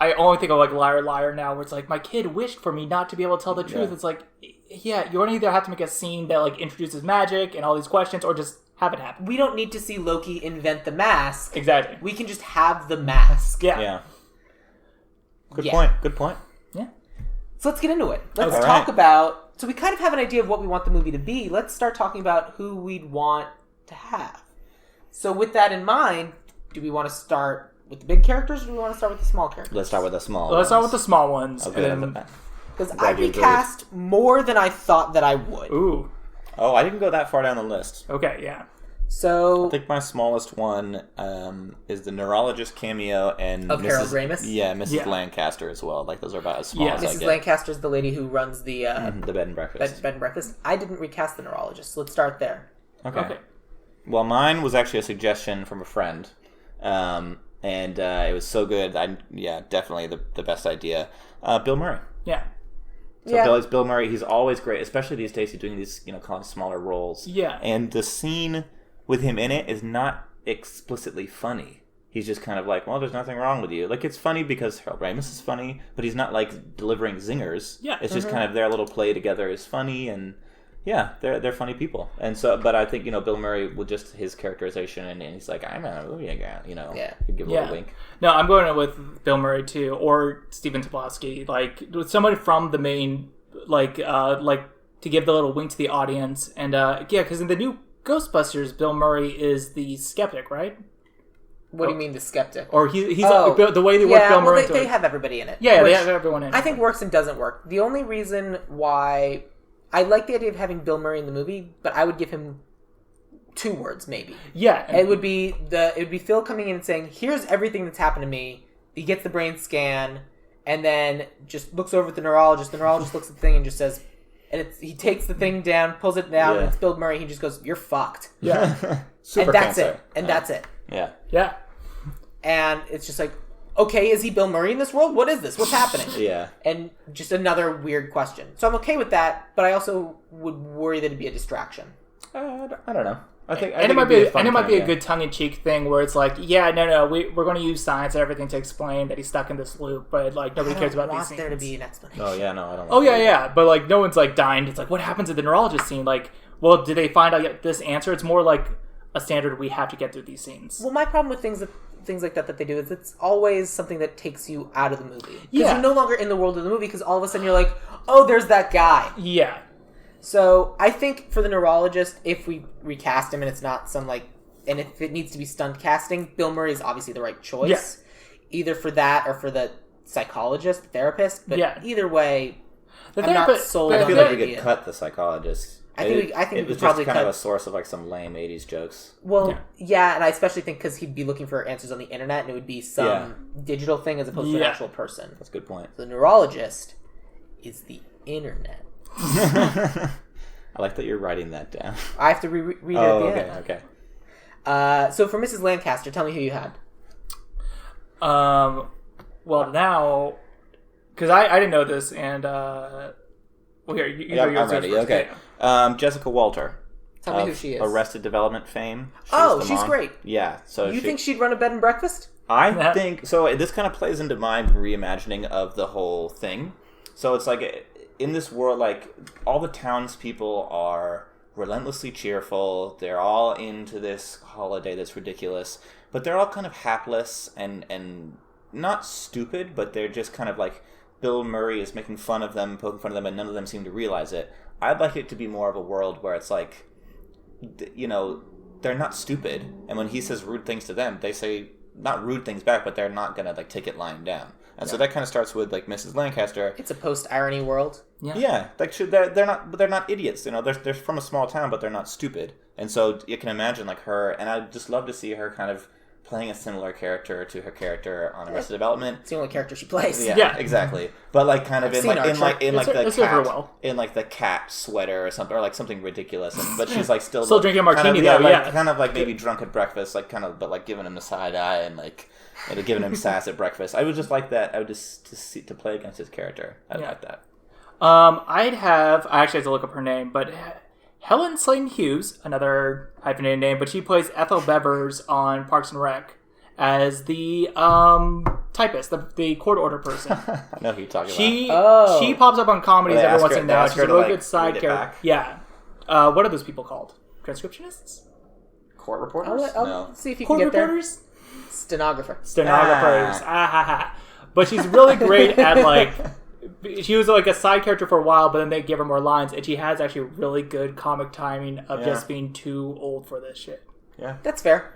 I only think of like Liar Liar now, where it's like, my kid wished for me not to be able to tell the truth. Yeah. It's like, yeah, you're gonna either have to make a scene that like introduces magic and all these questions, or just have it happen. We don't need to see Loki invent the mask. Exactly. We can just have the mask. Yeah. Yeah. Good Yeah. point. Good point. Yeah. So let's get into it. Let's Okay. talk about... So we kind of have an idea of what we want the movie to be. Let's start talking about who we'd want to have. So with that in mind, do we want to start with the big characters, or do we want to start with the small characters? Let's start with the small. Let's start with ones. the small ones. Okay. and then- Because glad I you agreed. recast more than I thought that I would. Ooh. Oh, I didn't go that far down the list. Okay. Yeah. So... I think my smallest one is the neurologist cameo and Of Harold Ramis? Yeah, Mrs. Yeah. Lancaster as well. Like those are about as small Yeah. as I Mrs. get. Lancaster's the lady who runs the The bed and breakfast. bed and breakfast. I didn't recast the neurologist, so let's start there. Okay. Well, mine was actually a suggestion from a friend, and it was so good. Definitely the best idea. Bill Murray. Yeah. So Bill Murray. He's always great, especially these days. He's doing these kind of smaller roles. Yeah. And the scene with him in it is not explicitly funny. He's just kind of like, well, there's nothing wrong with you. Like, it's funny because Harold Ramis is funny, but he's not like delivering zingers. Yeah. It's just kind of their little play together is funny, and yeah, they're funny people. And so, but I think Bill Murray with just his characterization, and he's like, I'm a movie guy, he'd give a little wink. No, I'm going with Bill Murray too, or Steven Tobolowsky. Like, with somebody from the main, like to give the little wink to the audience, and because in the new Ghostbusters, Bill Murray is the skeptic, right? What do you mean the skeptic? Or he's Oh. the way they work Bill Murray. they have everybody in it. yeah, they which have everyone in. I think works and doesn't work. The only reason why I like the idea of having Bill Murray in the movie, but I would give him 2 words maybe. Yeah, It would be Phil coming in and saying, "Here's everything that's happened to me. he gets the brain scan, and then just looks over at the neurologist. The neurologist looks at the thing and just says, and he takes the thing down, pulls it down, and it's Bill Murray. He just goes, "You're fucked." Yeah. Super and that's cancer. It. And that's it. Yeah. Yeah. And it's just like, okay, is he Bill Murray in this world? What is this? What's happening? Yeah. And just another weird question. So I'm okay with that, but I also would worry that it'd be a distraction. I don't know. I think it might be a good tongue-in-cheek thing where it's like, we're going to use science and everything to explain that he's stuck in this loop, but like nobody cares about these scenes. There to be an explanation. Oh yeah, no, I don't. Oh yeah, but like no one's like dying. It's like, what happens at the neurologist scene? Like, well, did they find out this answer? It's more like a standard we have to get through these scenes. Well, my problem with things like that they do is it's always something that takes you out of the movie. Because you're no longer in the world of the movie because all of a sudden you're like, oh, there's that guy. Yeah. So I think for the neurologist, if we recast him and it's not some and if it needs to be stunt casting, Bill Murray is obviously the right choice. Yeah. Either for that or for the psychologist, therapist. But either way, I'm not sold on I feel like we could cut the psychologist. I think it was just probably kind of a source of like some lame 80s jokes. Well, yeah, and I especially think because he'd be looking for answers on the internet and it would be some digital thing as opposed to an actual person. That's a good point. The neurologist is the internet. I like that you're writing that down. I have to read it at the end. Okay. So for Mrs. Lancaster, tell me who you had. Well, now, because I didn't know this, and well, here I'm ready. Okay. Jessica Walter. Tell me who she is. Arrested Development fame. She's great. Yeah. So you think she'd run a bed and breakfast? I think so. This kind of plays into my reimagining of the whole thing. So it's like in this world, like all the townspeople are relentlessly cheerful. They're all into this holiday that's ridiculous, but they're all kind of hapless and not stupid, but they're just kind of like Bill Murray is making fun of them, poking fun of them, and none of them seem to realize it. I'd like it to be more of a world where it's like, they're not stupid, and when he says rude things to them, they say not rude things back, but they're not gonna like take it lying down. And so that kind of starts with like Mrs. Lancaster. It's a post-irony world. Yeah, like they're not idiots. They're from a small town, but they're not stupid. And so you can imagine like her, and I'd just love to see her kind of playing a similar character to her character on Arrested Development. It's the only character she plays. Yeah, exactly. But like kind of in the cat sweater or something, or like something ridiculous. But she's like still drinking a martini kind of like maybe drunk at breakfast, like kind of, but like giving him the side eye and like giving him sass at breakfast. I would just like that. I would just to play against his character. I'd like that. I actually have to look up her name, but Helen Slayton Hughes, another hyphenated name, but she plays Ethel Bevers on Parks and Rec as the typist, the court order person. I know who you're talking about. She pops up on comedies every once in a while. She's a really good side character. Back. Yeah. What are those people called? Transcriptionists? Court reporters? I'll see if you court can get reporters? there. Stenographers. But she's really great at like... She was like a side character for a while, but then they give her more lines, and she has actually really good comic timing of just being too old for this shit. Yeah. That's fair.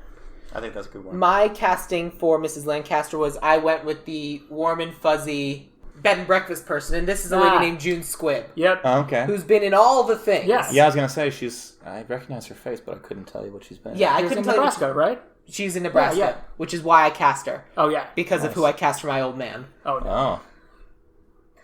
I think that's a good one. My casting for Mrs. Lancaster was I went with the warm and fuzzy bed and breakfast person, and this is a lady named June Squibb. Yep. Oh, okay. Who's been in all the things. Yes. Yeah, I was going to say, I recognize her face, but I couldn't tell you what she's been in. Yeah, I couldn't tell Nebraska, right? She's in Nebraska, which is why I cast her. Oh, yeah. Because of who I cast for my old man. Oh, no. Oh.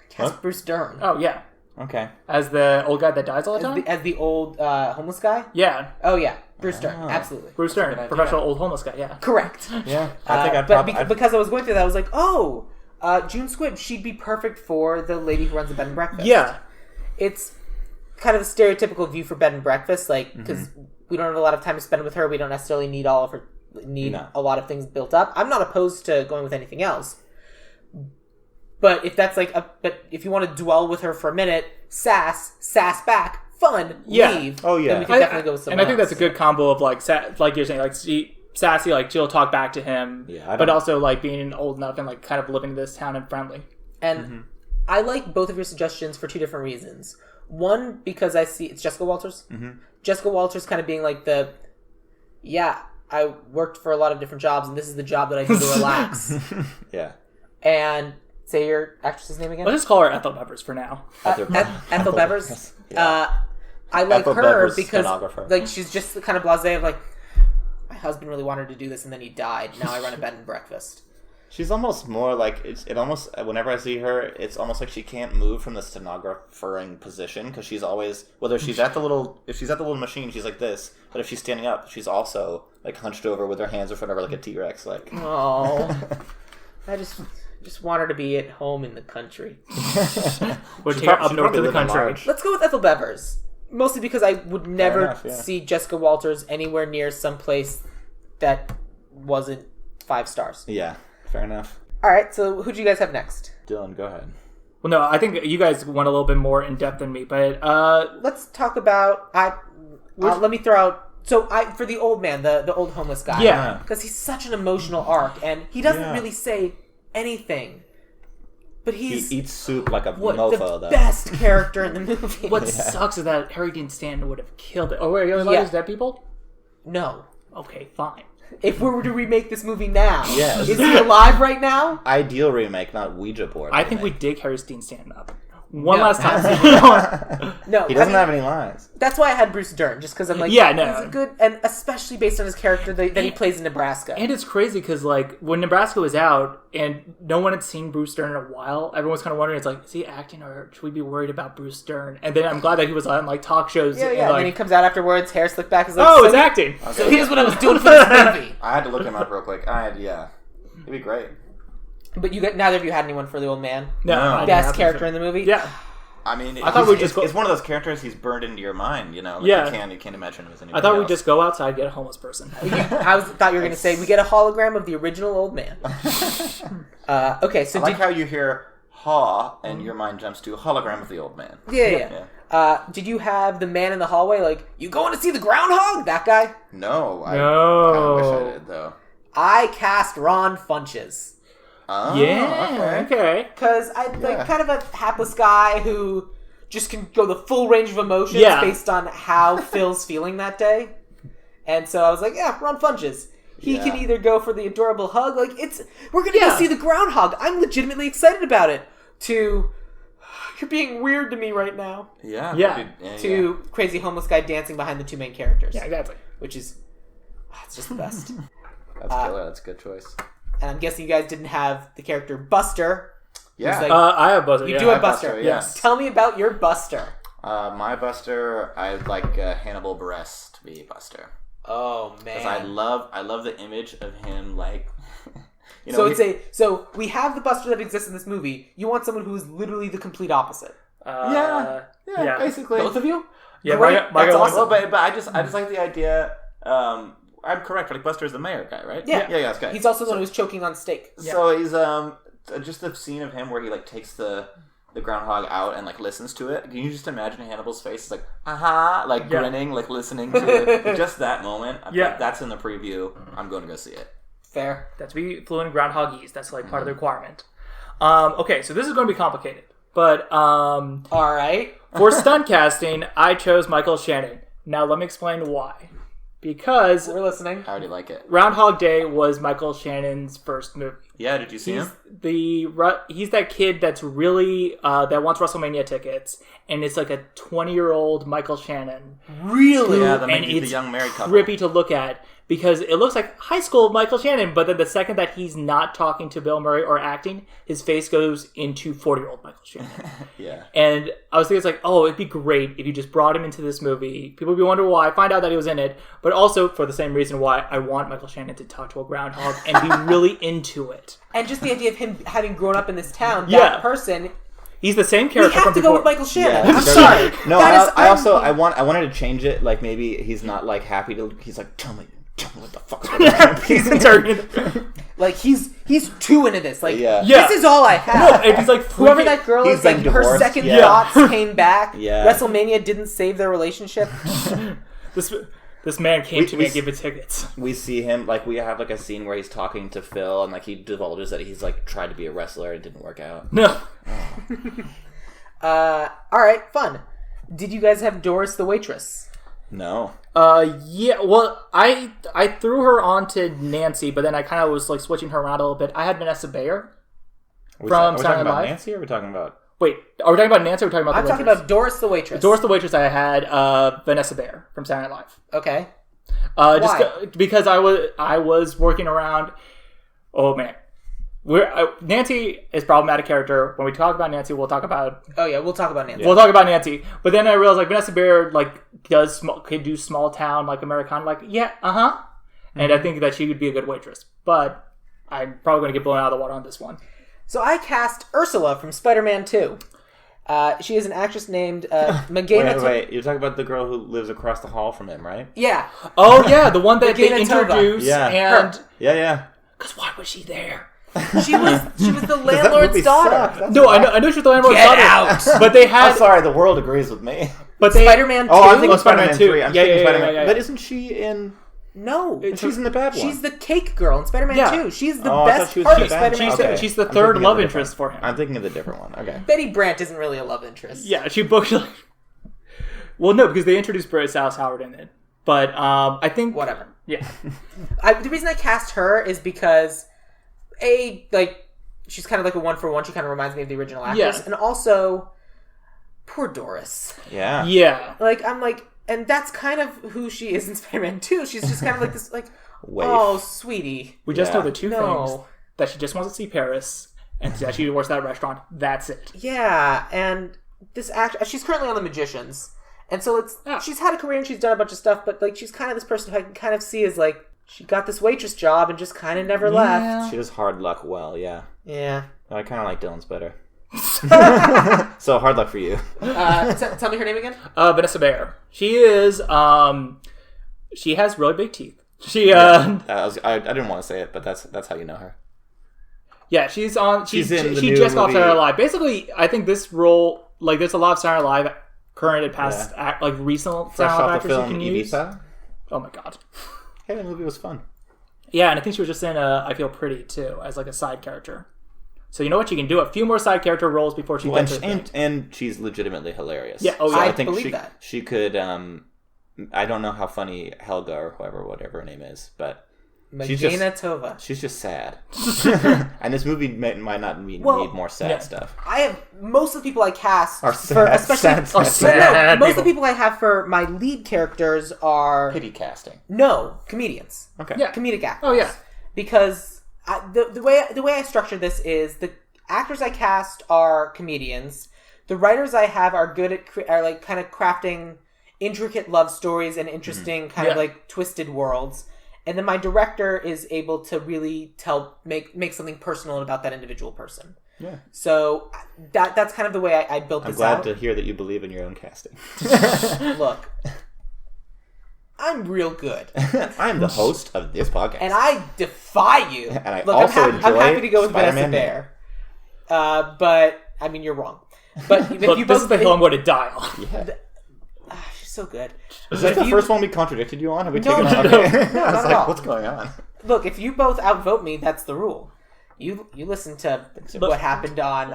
Cast Bruce Dern. Oh, yeah. Okay. As the old guy that dies all the time? As the old homeless guy? Yeah. Oh, yeah. Bruce Dern. Absolutely. Bruce Dern. Professional old homeless guy, yeah. Correct. Yeah. I think because I was going through that, I was like, June Squibb, she'd be perfect for the lady who runs a bed and breakfast. Yeah. It's kind of a stereotypical view for bed and breakfast, like, because we don't have a lot of time to spend with her. We don't necessarily need a lot of things built up. I'm not opposed to going with anything else. But if that's but if you want to dwell with her for a minute, sass back, fun, leave. Oh yeah. Then we can definitely go with someone else. And I think that's a good combo of like you're saying, like sassy, like she'll talk back to him, but also like being old enough and like kind of living in this town and friendly. And I like both of your suggestions for two different reasons. One, because I see it's Jessica Walters. Jessica Walters kind of being like I worked for a lot of different jobs, and this is the job that I do to relax. Yeah. And say your actress's name again? Let's just call her Ethel Bevers for now. Ethel Bevers. Yeah. I like Ethel her Bevers, because stenographer. like she's just kind of blasé of like, my husband really wanted to do this and then he died. Now I run a bed and breakfast. She's almost more like it almost whenever I see her, it's almost like she can't move from the stenographering position because she's always if she's at the little machine, she's like this, but if she's standing up, she's also like hunched over with her hands in front of her like a T-Rex. Like, oh, I just want her to be at home in the country. We'll take her up north to the country. Let's go with Ethel Bevers, mostly because I would never see Jessica Walters anywhere near someplace that wasn't 5 stars. Yeah. Fair enough. All right, so who do you guys have next? Dylan, go ahead. Well, no, I think you guys went a little bit more in depth than me, but let's talk about. Let me throw out. So for the old man, the old homeless guy, yeah, because he's such an emotional arc, and he doesn't really say anything, but he eats soup like a mofo. The best character in the movie. What sucks is that Harry Dean Stanton would have killed it. Oh, wait, are those dead people? No. Okay, fine. If we were to remake this movie now, yes. Is he alive right now? Ideal remake, not Ouija board. I think we dig Harry Dean Stanton up. One No. last time. No, he doesn't have any lines. That's why I had Bruce Dern, just because I'm like, Yeah, no. he's a good, and especially based on his character that he plays in Nebraska. And it's crazy because, like, when Nebraska was out and no one had seen Bruce Dern in a while, everyone was kind of wondering, it's like, is he acting or should we be worried about Bruce Dern? And then I'm glad that he was on, like, talk shows. Yeah, and, and like, then he comes out afterwards, hair slicked back, is like, oh, it's acting. Okay. So here's what I was doing for this movie. I had to look him up real quick. It'd be great. But neither of you had anyone for the old man? No. I didn't Best have character to. in the movie? Yeah. I mean, I thought we'd just it's one of those characters he's burned into your mind, you know? Like Yeah. You can't imagine him as anybody I thought else. we'd just go outside and get a homeless person. Thought you were going to say, we get a hologram of the original old man. Okay, so I like how you hear "ha" and your mind jumps to hologram of the old man. Yeah. Did you have the man in the hallway, like, you going to see the groundhog? That guy? No. I No. kind of wish I did, though. I cast Ron Funches. Oh, Yeah, okay. Because I'm like kind of a hapless guy who just can go the full range of emotions based on how Phil's feeling that day. And so I was like, yeah, Ron Funches. He can either go for the adorable hug, like we're gonna go see the groundhog. I'm legitimately excited about it. To you're being weird to me right now. Yeah. To crazy homeless guy dancing behind the 2 main characters. Yeah, exactly. Which is it's just the best. That's killer. That's a good choice. And I'm guessing you guys didn't have the character Buster. Yeah. Like, I have Buster. you do have Buster. Buster, yes. Tell me about your Buster. My Buster, I'd like Hannibal Buress to be Buster. Oh man! Because I love the image of him, like. So we have the Buster that exists in this movie. You want someone who is literally the complete opposite. Yeah, basically. Both of you? Yeah, Great. That's awesome. Well, but I just like the idea. I'm correct. Like Buster's the mayor guy, right? Yeah. That's good. He's also the one who's choking on steak. Yeah. So he's just the scene of him where he like takes the groundhog out and like listens to it. Can you just imagine Hannibal's face? It's like like grinning, like listening to it. Just that moment. I think that's in the preview. I'm going to go see it. Fair. That's to be fluent in Groundhogese. That's like part of the requirement. Okay, so this is going to be complicated, but all right. For stunt casting, I chose Michael Shannon. Now let me explain why. Because We're listening. I already like it. Groundhog Day was Michael Shannon's first movie. Yeah, did you see him? He's that kid that's really that wants WrestleMania tickets, and it's like a 20-year-old Michael Shannon. Really? Yeah, And the it's young married couple. trippy to look at because it looks like high school Michael Shannon, but then the second that he's not talking to Bill Murray or acting, his face goes into 40-year-old Michael Shannon. Yeah. And I was thinking, it's like, oh, it'd be great if you just brought him into this movie. People would be wondering why. Find out that he was in it. But also for the same reason why I want Michael Shannon to talk to a groundhog and be really into it. And just the idea of him having grown up in this town, that Yeah. person... He's the same We character have from to before. go with Michael Shannon. Yeah, I'm sorry. No, That is I wanted to change it. Like maybe he's not like happy to. He's like, tell me what the fuck is going on. He's interrogating. Like he's too into this. Like Yeah. this is all I have. No, and he's like Whoever freaking- that girl He's is, like been her divorced. second Yeah. thoughts came back. Yeah. WrestleMania didn't save their relationship. This man came to me and gave me tickets. We see him like we have like a scene where he's talking to Phil and like he divulges that he's like tried to be a wrestler and it didn't work out. No. All right, fun. Did you guys have Doris the waitress? No. Yeah, well, I threw her onto Nancy, but then I kind of was like switching her around a little bit. I had Vanessa Bayer Are we from talking Saturday Night about Live. Nancy or are we talking about? Wait, are we talking about Nancy or are we talking about I'm the talking waitress? about Doris the waitress. Doris the waitress. I had Vanessa Bayer from Saturday Night Live. Okay. Because I was working around. Oh man, Nancy is a problematic character. When we talk about Nancy, we'll talk about... Oh, yeah, we'll talk about Nancy. We'll talk about Nancy. But then I realized, like, Vanessa Bayer, like, could do small town, like, Americana. Like, yeah, uh-huh. Mm-hmm. And I think that she would be a good waitress. But I'm probably going to get blown out of the water on this one. So I cast Ursula from Spider-Man 2. She is an actress named Magana... Wait. You're talking about the girl who lives across the hall from him, right? Yeah. Oh, yeah, the one that they Magana introduced. Yeah. And... Her. Yeah. Because why was she there? She was the landlord's daughter. No, I know she was the landlord's daughter. Get out! But they had... I'm sorry, the world agrees with me. But they... Spider-Man 2? Oh, I'm thinking Spider-Man 3. I'm thinking Spider-Man. Yeah. But isn't she in... No. She's in the bad one. She's the cake girl in Spider-Man 2. She's the I best thought she was part in of the bad Spider-Man one. 2. Okay. She's the I'm third thinking love of the interest for him. I'm thinking of the different one. Okay. Betty Brant isn't really a love interest. Yeah, she booked... Well, no, because they introduced Bryce Dallas Howard in it. But I think... Whatever. Yeah. The reason I cast her is because, she's kind of like a one-for-one. She kind of reminds me of the original actress. Yeah. And also, poor Doris. Yeah. Yeah. And that's kind of who she is in Spider-Man 2. She's just kind of like this, Waif. oh, sweetie. We just Yeah. know the two things. That she just wants to see Paris, and that she works at that restaurant. That's it. Yeah, and this she's currently on The Magicians. And so she's had a career and she's done a bunch of stuff, but she's kind of this person who I can kind of see as she got this waitress job and just kind of never left. She does hard luck well, yeah. Yeah. I kind of like Dylan's better. So hard luck for you. Tell me her name again. Vanessa Bayer. She is. She has really big teeth. She. I didn't want to say it, but that's how you know her. Yeah, she's on. She's in the she new just got movie. Saturday Night Live. Basically, I think this role, there's a lot of Saturday Night Live current and past, recent Fresh Saturday Night Live off the actors you film can use. Ibiza. Oh my god. Hey, the movie was fun. Yeah, and I think she was just in I Feel Pretty too, as a side character. So you know what? You can do a few more side character roles before she gets her thing. And she's legitimately hilarious. Yeah, oh yeah. So I think believe that. She could. I don't know how funny Helga or whatever her name is, but Magana Tova. she's just sad. And this movie might not need more sad stuff. I have most of the people I cast Are sad, sad. most of the people I have for my lead characters are Pity casting. no comedians. Okay. Yeah. Comedic actors. Oh yeah. Because the way I structure this is the actors I cast are comedians. The writers I have are good at kind of crafting intricate love stories and interesting kind of twisted worlds. And then my director is able to really make something personal about that individual person. Yeah. So that's kind of the way I built this out. I'm glad to hear that you believe in your own casting. Look, I'm real good. I'm the host of this podcast. And I defy you. And I Look, also I'm happy to go with Vanessa Spider-Man Bayer. But, I mean, you're wrong. But if Look, you this is the hill I'm going to die on. Yeah. She's so good. Is that the first one we contradicted you on? Have we No, taken no, okay. no, I not was at all. like, what's going on? Look, if you both outvote me, that's the rule. You listen to what happened on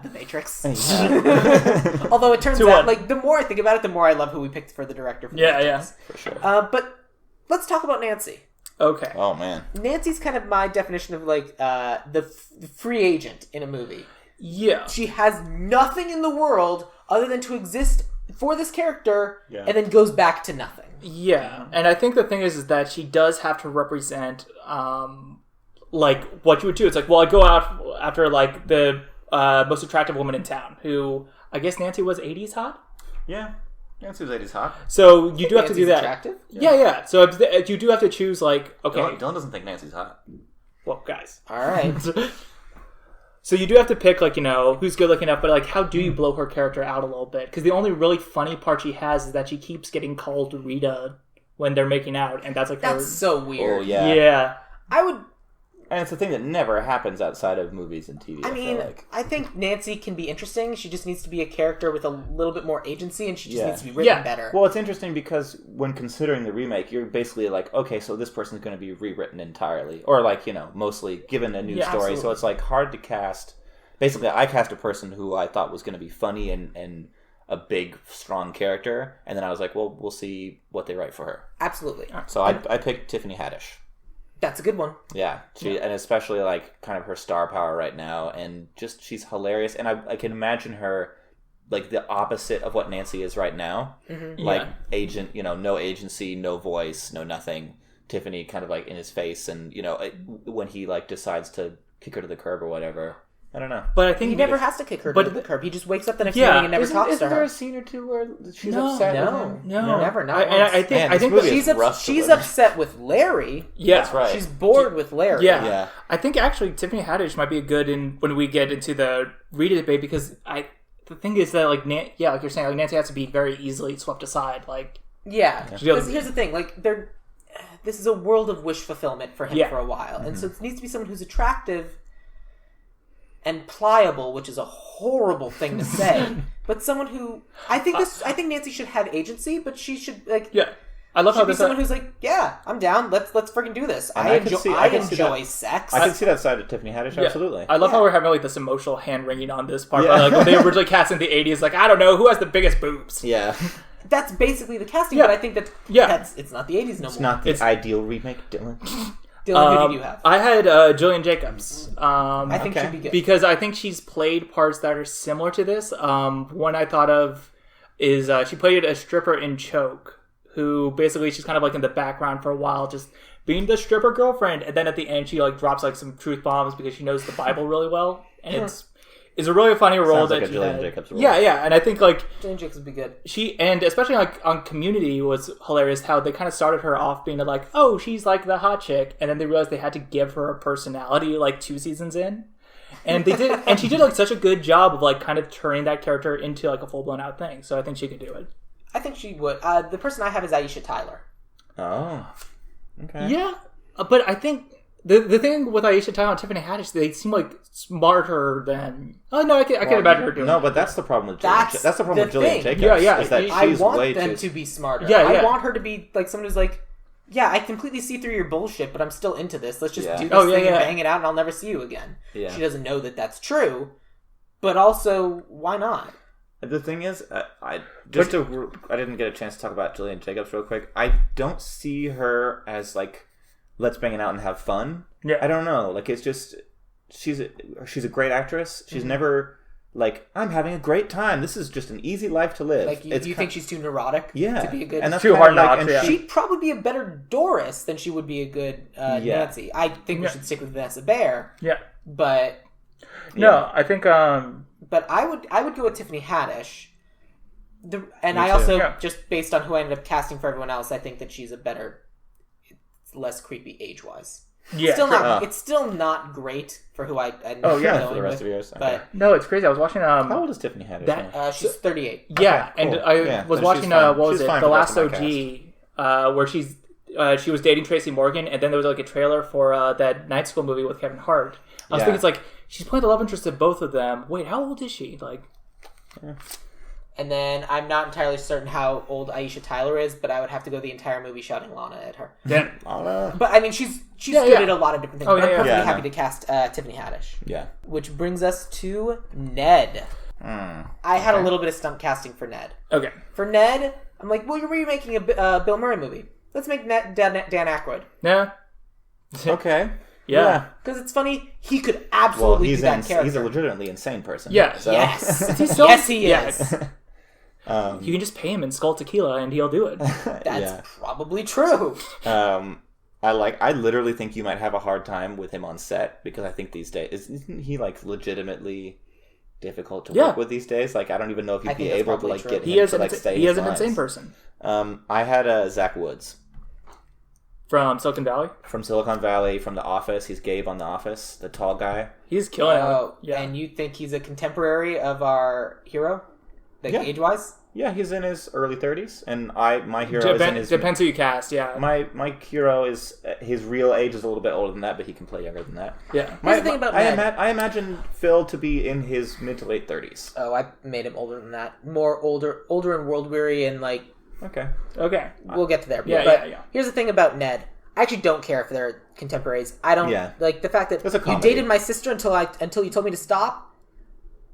The Matrix. Although it turns out, the more I think about it, the more I love who we picked for the director for The Matrix. For sure. But let's talk about Nancy. Okay. Oh, man. Nancy's kind of my definition of the free agent in a movie. Yeah. She has nothing in the world other than to exist for this character, and then goes back to nothing. Yeah, and I think the thing is that she does have to represent, what you would do. It's I go out after, the most attractive woman in town, who, I guess Nancy was 80s hot? Yeah. Nancy was 80s hot. So you do have to do that. Attractive? Yeah. So you do have to choose, okay. Dylan doesn't think Nancy's hot. Well, guys. All right. So you do have to pick, who's good looking enough, but, how do you blow her character out a little bit? Because the only really funny part she has is that she keeps getting called Rita when they're making out, and that's, That's so weird. Oh, yeah. Yeah. And it's a thing that never happens outside of movies and TV. I think Nancy can be interesting. She just needs to be a character with a little bit more agency, and she just needs to be written better. Well, it's interesting because when considering the remake, you're basically okay, so this person's going to be rewritten entirely. Or, mostly given a new story. Absolutely. So it's, hard to cast. Basically, I cast a person who I thought was going to be funny and a big, strong character. And then I was like, well, we'll see what they write for her. Absolutely. So I picked Tiffany Haddish. That's a good one. Yeah, and especially kind of her star power right now, and just she's hilarious, and I can imagine her the opposite of what Nancy is right now, agent, no agency, no voice, no nothing. Tiffany kind of in his face, and when he decides to kick her to the curb or whatever. I don't know. But I think He never has to kick her to the curb. He just wakes up the next Yeah. morning and never talks to Isn't there her. a scene or two where she's No. upset with No, him? no, never. Not once. I think Man, I this think movie that is rough to She's live. upset with Larry. yeah, That's right. She's bored with Larry. Yeah. Yeah. I think actually Tiffany Haddish might be good when we get into the Rita debate, because the thing is that like like you're saying, like Nancy has to be very easily swept aside. Like Yeah. Because here's the thing, like this is a world of wish fulfillment for him for a while, and so it needs to be someone who's attractive and pliable, which is a horrible thing to say, but someone who I think Nancy should have agency, but she should I love how should be this someone who's like, yeah, I'm down. Let's freaking do this. And I can enjoy that. sex. I can see that side of Tiffany Haddish, absolutely. I love how we're having like this emotional hand wringing on this part. Like when they originally cast in the '80s, like I don't know who has the biggest boobs. Yeah. That's basically the casting, but I think it's not the 80s no more. It's not the ideal remake, Dylan. Dylan, who did you have? I had Jillian Jacobs. I think she'd be good. Because I think she's played parts that are similar to this. One I thought of is she played a stripper in Choke, who basically she's kind of like in the background for a while, just being the stripper girlfriend, and then at the end she like drops like some truth bombs because she knows the Bible really well, and it's a really funny role. Sounds that like a Jillian Jacobs role. Yeah, and I think like Jillian Jacobs would be good. she, and especially like on Community was hilarious how they kind of started her off being like, oh, she's like the hot chick, and then they realized they had to give her a personality like 2 seasons in, and they did, and she did like such a good job of like kind of turning that character into like a full blown out thing. So I think she could do it. I think she would. The person I have is Aisha Tyler. Oh. Okay. Yeah, but I think the thing with Aisha Tyler and Tiffany Haddish, they seem like smarter than. Oh no, I can imagine her doing. No, but that's the problem with That's that's the problem with the Jillian thing. Jacobs. Yeah. Is that I she's want way them too... to be smarter. Yeah. I want her to be like someone who's like, yeah, I completely see through your bullshit, but I'm still into this. Let's just do this thing and bang it out, and I'll never see you again. Yeah. She doesn't know that that's true, but also, why not? The thing is, I didn't get a chance to talk about Jillian Jacobs real quick. I don't see her as like, let's bang it out and have fun. Yeah. I don't know. Like, it's just she's a great actress. She's never like, I'm having a great time. This is just an easy life to live. Like, you think she's too neurotic? Yeah, to be a good. and that's too hard not to. She'd probably be a better Doris than she would be a good Nancy. I think we should stick with Vanessa Bayer. Yeah, but no, I think. But I would go with Tiffany Haddish. I also, just based on who I ended up casting for everyone else, I think that she's a better, less creepy age-wise. Yeah, it's still not great for who I for the rest of yours. But no, it's crazy. I was watching. How old is Tiffany Haddish? she's 38. Yeah, Okay, cool. and I was then watching. she's fine. What was She's it? fine The for Last the rest of my OG, where she was dating Tracy Morgan, and then there was like a trailer for that Night School movie with Kevin Hart. I was thinking, it's like she's playing the love interest of both of them. Wait, how old is she? Like. Yeah. And then I'm not entirely certain how old Aisha Tyler is, but I would have to go the entire movie shouting Lana at her. Yeah. But I mean, she's good at a lot of different things. Oh, but I'm perfectly yeah, happy to cast Tiffany Haddish. Yeah. Which brings us to Ned. I had a little bit of stunt casting for Ned. Okay. For Ned, I'm like, well, you're remaking a Bill Murray movie. Let's make Ned Dan Aykroyd. Yeah. Okay. Yeah. Because it's funny, he could absolutely do that character. He's a legitimately insane person. Yeah. So. Yes. So? Yes, he is. You can just pay him in Skull Tequila and he'll do it. That's probably true. I literally think you might have a hard time with him on set because I think these days isn't he like legitimately difficult to work with these days? Like I don't even know if you'd be able to like get him to like stay. He is an insane person. I had Zach Woods from Silicon Valley. From Silicon Valley, from The Office. He's Gabe on The Office, the tall guy. He's killing it. Yeah. And you think he's a contemporary of our hero? Like age-wise? Yeah, he's in his early 30s, and my hero is in his... Depends who you cast, yeah. My hero is... His real age is a little bit older than that, but he can play younger than that. Yeah. Here's the thing about Ned. I imagine Phil to be in his mid to late 30s. Oh, I made him older than that. More older and world-weary and, like... Okay. We'll get to there. Yeah. Here's the thing about Ned. I actually don't care if they're contemporaries. I don't... Like, the fact that you dated my sister until you told me to stop...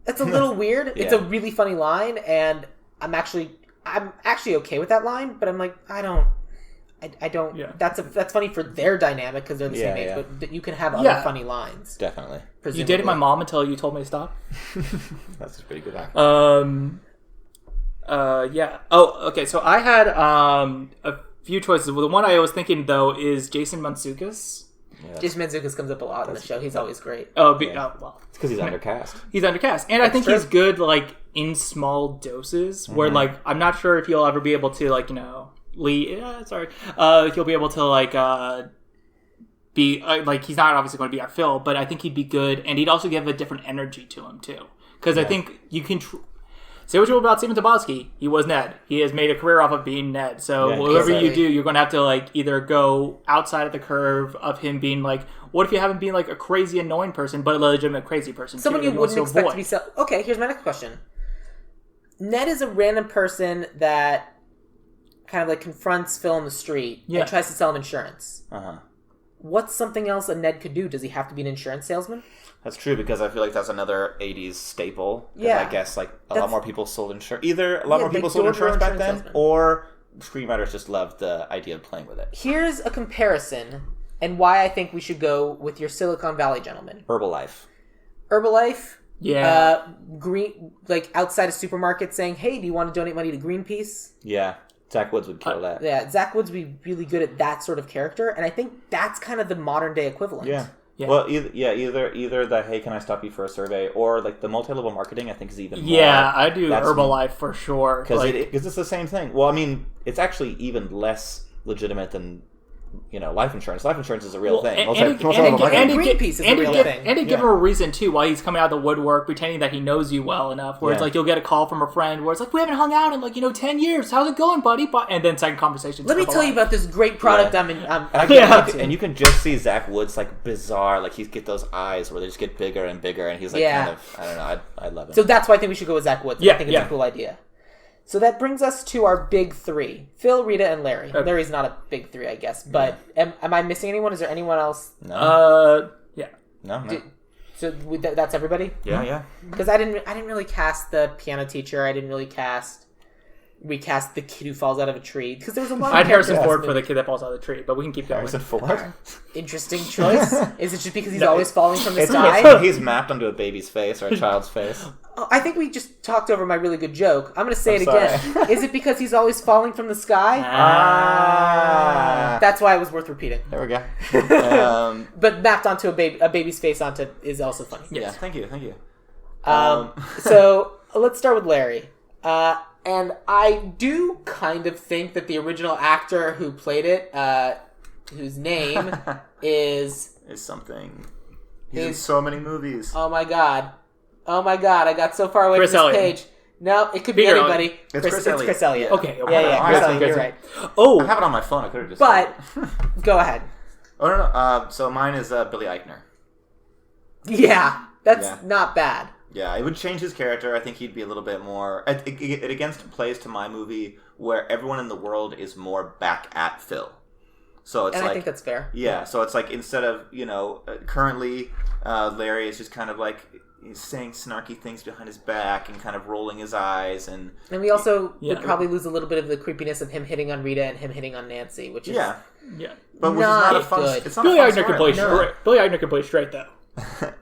That's a little weird. Yeah. It's a really funny line, and I'm actually okay with that line, but I'm like, I don't. Yeah. That's funny for their dynamic because they're the same age, but you can have other funny lines. Definitely. You dated my mom until you told me to stop. That's a pretty good line. Yeah. Oh, okay. So I had a few choices. Well, the one I was thinking though is Jason Mantzoukas. Yeah. Jason Mantzoukas comes up a lot in the show. He's always great. Well, It's because he's undercast. he's undercast, and I think he's good like in small doses. Where like I'm not sure if he'll ever be able to like he'll be able to like be like he's not obviously going to be our Phil, but I think he'd be good, and he'd also give a different energy to him too. Because I think you can. Say what you will about Steven Tobolsky, he was Ned. He has made a career off of being Ned. So whatever you do, you're going to have to like either go outside of the curve of him being like, what if you haven't been like a crazy annoying person, but a legitimate crazy person? Someone you wouldn't expect to be Okay, here's my next question. Ned is a random person that kind of like confronts Phil in the street and tries to sell him insurance. What's something else a Ned could do? Does he have to be an insurance salesman? That's true, because I feel like that's another 80s staple. Yeah. I guess like a lot more people sold insurance. Either a lot more people sold insurance back then, or screenwriters just loved the idea of playing with it. Here's a comparison, and why I think we should go with your Silicon Valley gentleman. Herbalife. Green, like outside a supermarket saying, hey, do you want to donate money to Greenpeace? Yeah. Zach Woods would kill that. Yeah, Zach Woods would be really good at that sort of character, and I think that's kind of the modern day equivalent. Yeah. Well, either the hey, can I stop you for a survey, or like the multi-level marketing, I think is even more. Yeah, I do Herbalife for sure. Because it's the same thing. Well, I mean, it's actually even less legitimate than life insurance. Life insurance is a real thing. Greenpeace is a real thing. And to give him a reason, too, why he's coming out of the woodwork, pretending that he knows you well enough, where it's like you'll get a call from a friend where it's like, we haven't hung out in 10 years. How's it going, buddy? And then second conversation. Let me tell you about this great product I'm and you can just see Zach Woods like bizarre, like he get those eyes where they just get bigger and bigger, and he's like kind of, I don't know, I love it. So that's why I think we should go with Zach Woods. I think it's a cool idea. So that brings us to our big three. Phil, Rita, and Larry. Okay. Larry's not a big three, I guess. But am I missing anyone? Is there anyone else? No. No. So that's everybody? Yeah. Because I didn't really cast the piano teacher. I didn't really recast the kid who falls out of a tree. Because there was a lot of... I had Harrison Ford for the kid that falls out of the tree, but we can keep going. Harrison Ford? Interesting choice. Is it just because he's always falling from the sky? He's mapped onto a baby's face or a child's face. Oh, I think we just talked over my really good joke. I'm going to say it again. Is it because he's always falling from the sky? That's why it was worth repeating. There we go. But mapped onto a baby's face is also funny. Yeah, thank you. So let's start with Larry. And I do kind of think that the original actor who played it, whose name is something. He's in so many movies. Oh my god, I got so far away Chris from this Elliott. page. No, it could be anybody. It's Chris Elliott. Chris Elliott. Okay. Yeah, Chris Elliott, you're right. Oh, I have it on my phone. I could have just. But go ahead. Oh no. So mine is Billy Eichner. Yeah, that's not bad. Yeah, it would change his character. I think he'd be a little bit more... It again plays to my movie where everyone in the world is more back at Phil. So it's I think that's fair. Yeah, so it's like instead of, currently Larry is just kind of like he's saying snarky things behind his back and kind of rolling his eyes. And we also would probably lose a little bit of the creepiness of him hitting on Rita and him hitting on Nancy, which is... Yeah. But not a fun... good. It's not Billy a fun Eichner can play straight. Billy Eichner can play straight, though.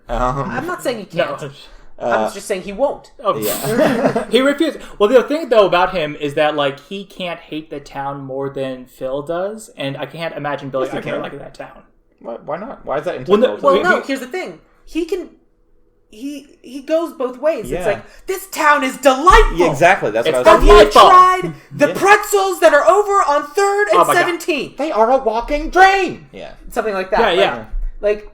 I'm not saying he can't. No. I'm just saying he won't. Oh, yeah. He refuses. Well, the thing, though, about him is that, like, he can't hate the town more than Phil does, and I can't imagine Billy Eichner liking that town. Why not? Why is that integral? Well, here's the thing. He goes both ways. Yeah. It's like, this town is delightful. Yeah, exactly. That's what I was saying. Have you tried the pretzels that are over on 3rd and 17th? They are a walking drain. Yeah. Something like that. Yeah. Like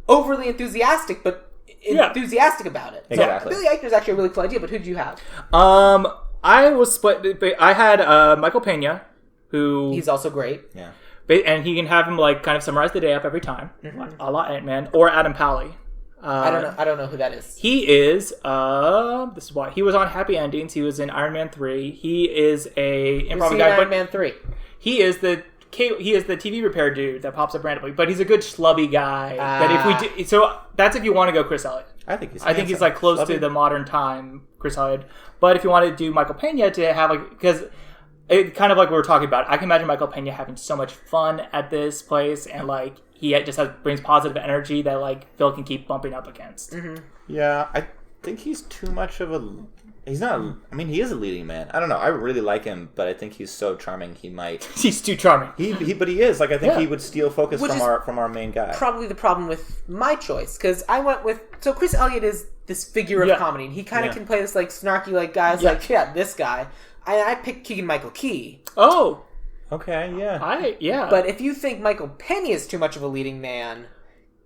overly enthusiastic, but enthusiastic about it. Exactly. So Billy Eichner's actually a really cool idea, but who did you have? I was split. I had Michael Pena, who... He's also great. Yeah. And he can have him, like, kind of summarize the day up every time. Mm-hmm. A la Ant-Man. Or Adam Pally. I don't know who that is. He is, this is why. He was on Happy Endings. He was in Iron Man 3. He is a improv guy. Iron Man 3? He is the TV repair dude that pops up randomly, but he's a good schlubby guy. That if we do, so that's if you want to go Chris Elliott. I think he's like close to the modern time Chris Elliott. But if you want to do Michael Pena to have because it kind of like we were talking about, I can imagine Michael Pena having so much fun at this place, and like he just brings positive energy that like Phil can keep bumping up against. Mm-hmm. Yeah, I think he's too much of a He's not. I mean, he is a leading man. I don't know. I really like him, but I think he's so charming. He might. He's too charming. But he is. Like, I think Yeah. he would steal focus from our main guy. Probably the problem with my choice, because I went with... So Chris Elliott is this figure of comedy, and he kind of can play this, like, snarky, like, guys, like, this guy. I picked Keegan-Michael Key. Oh. Okay, yeah. But if you think Michael Penny is too much of a leading man...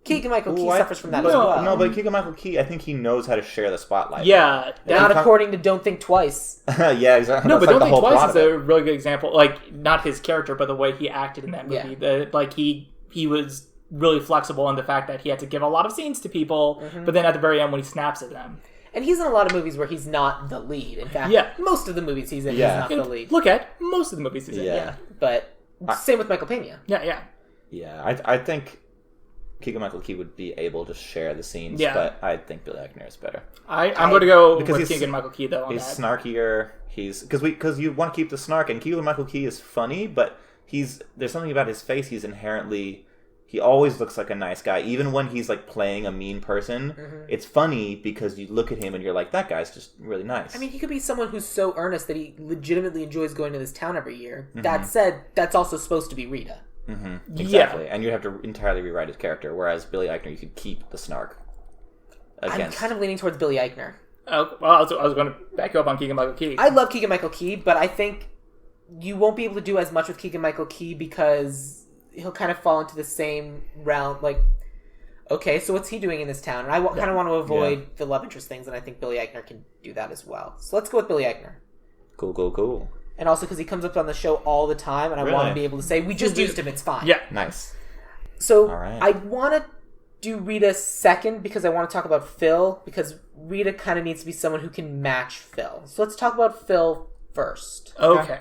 Keegan-Michael Key suffers from that as well. well. No, but Keegan-Michael Key, I think he knows how to share the spotlight. Yeah. Not according to Don't Think Twice. Yeah, exactly. No, That's but like Don't Think Twice is a a really good example. Like, not his character, but the way he acted in that movie. He was really flexible in the fact that he had to give a lot of scenes to people, but then at the very end when he snaps at them. And he's in a lot of movies where he's not the lead. In fact, most of the movies he's in, he's not the lead. Look at most of the movies he's in. Yeah. But same with Michael Pena. Yeah. Yeah, I think Keegan-Michael Key would be able to share the scenes, but I think Billy Eichner is better. I'm going to go with Keegan-Michael Key, though, on he's that. Snarkier. Because you want to keep the snark, and Keegan-Michael Key is funny, but there's something about his face. He always looks like a nice guy, even when he's like playing a mean person. It's funny because you look at him and you're like, that guy's just really nice. I mean, he could be someone who's so earnest that he legitimately enjoys going to this town every year. That said, that's also supposed to be Rita. Exactly, and you'd have to entirely rewrite his character, whereas Billy Eichner, you could keep the snark. I'm kind of leaning towards Billy Eichner. Oh, well, I was going to back you up on Keegan-Michael Key. I love Keegan-Michael Key, but I think you won't be able to do as much with Keegan-Michael Key because he'll kind of fall into the same realm. Like, okay, so what's he doing in this town? And I kind of want to avoid the love interest things, and I think Billy Eichner can do that as well. So let's go with Billy Eichner. Cool. And also because he comes up on the show all the time, and I want to be able to say, we just used him, it's fine. Yeah. Nice. So I want to do Rita second because I want to talk about Phil, because Rita kind of needs to be someone who can match Phil. So let's talk about Phil first. Okay.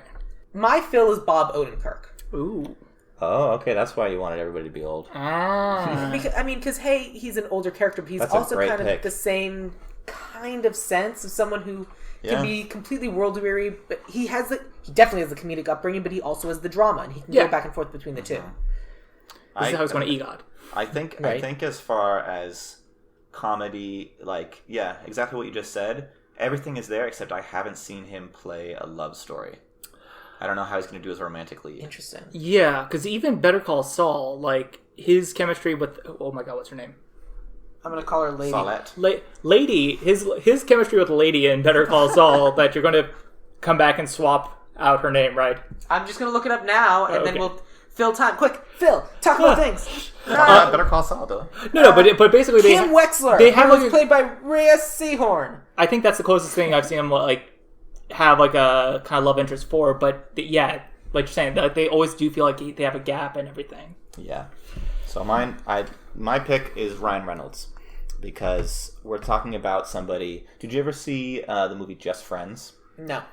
My Phil is Bob Odenkirk. Ooh. Oh, okay, that's why you wanted everybody to be old. Because, hey, he's an older character, but he's also kind of the same kind of sense of someone who can be completely world-weary, but he definitely has the comedic upbringing, but he also has the drama, and he can go back and forth between the two. This is how he's going to EGOT. I think as far as comedy, like, exactly what you just said, everything is there, except I haven't seen him play a love story. I don't know how he's going to do his romantic lead. Interesting. Yeah, because even Better Call Saul, like, his chemistry with... Oh my god, what's her name? I'm going to call her Lady. Saulette. Lady, his chemistry with Lady in Better Call Saul, that you're going to come back and swap out her name, right? I'm just going to look it up now, and then we'll fill time. Quick, Phil, talk about things. Better Call Saul, though. No, but basically... Kim Wexler, who was played by Rhea Seehorn. I think that's the closest thing I've seen him, like, have, like, a kind of love interest for, but, like you're saying, they always do feel like they have a gap and everything. Yeah. So my pick is Ryan Reynolds, because we're talking about somebody... Did you ever see the movie Just Friends? No.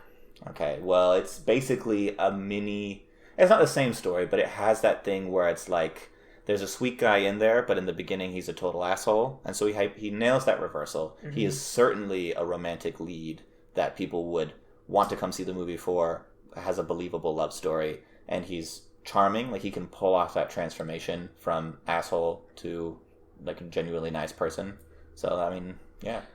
Okay, well, it's basically a mini... It's not the same story, but it has that thing where it's like, there's a sweet guy in there, but in the beginning he's a total asshole, and so he nails that reversal. Mm-hmm. He is certainly a romantic lead that people would want to come see the movie for, has a believable love story, and he's charming. Like, he can pull off that transformation from asshole to, like, a genuinely nice person. So, I mean,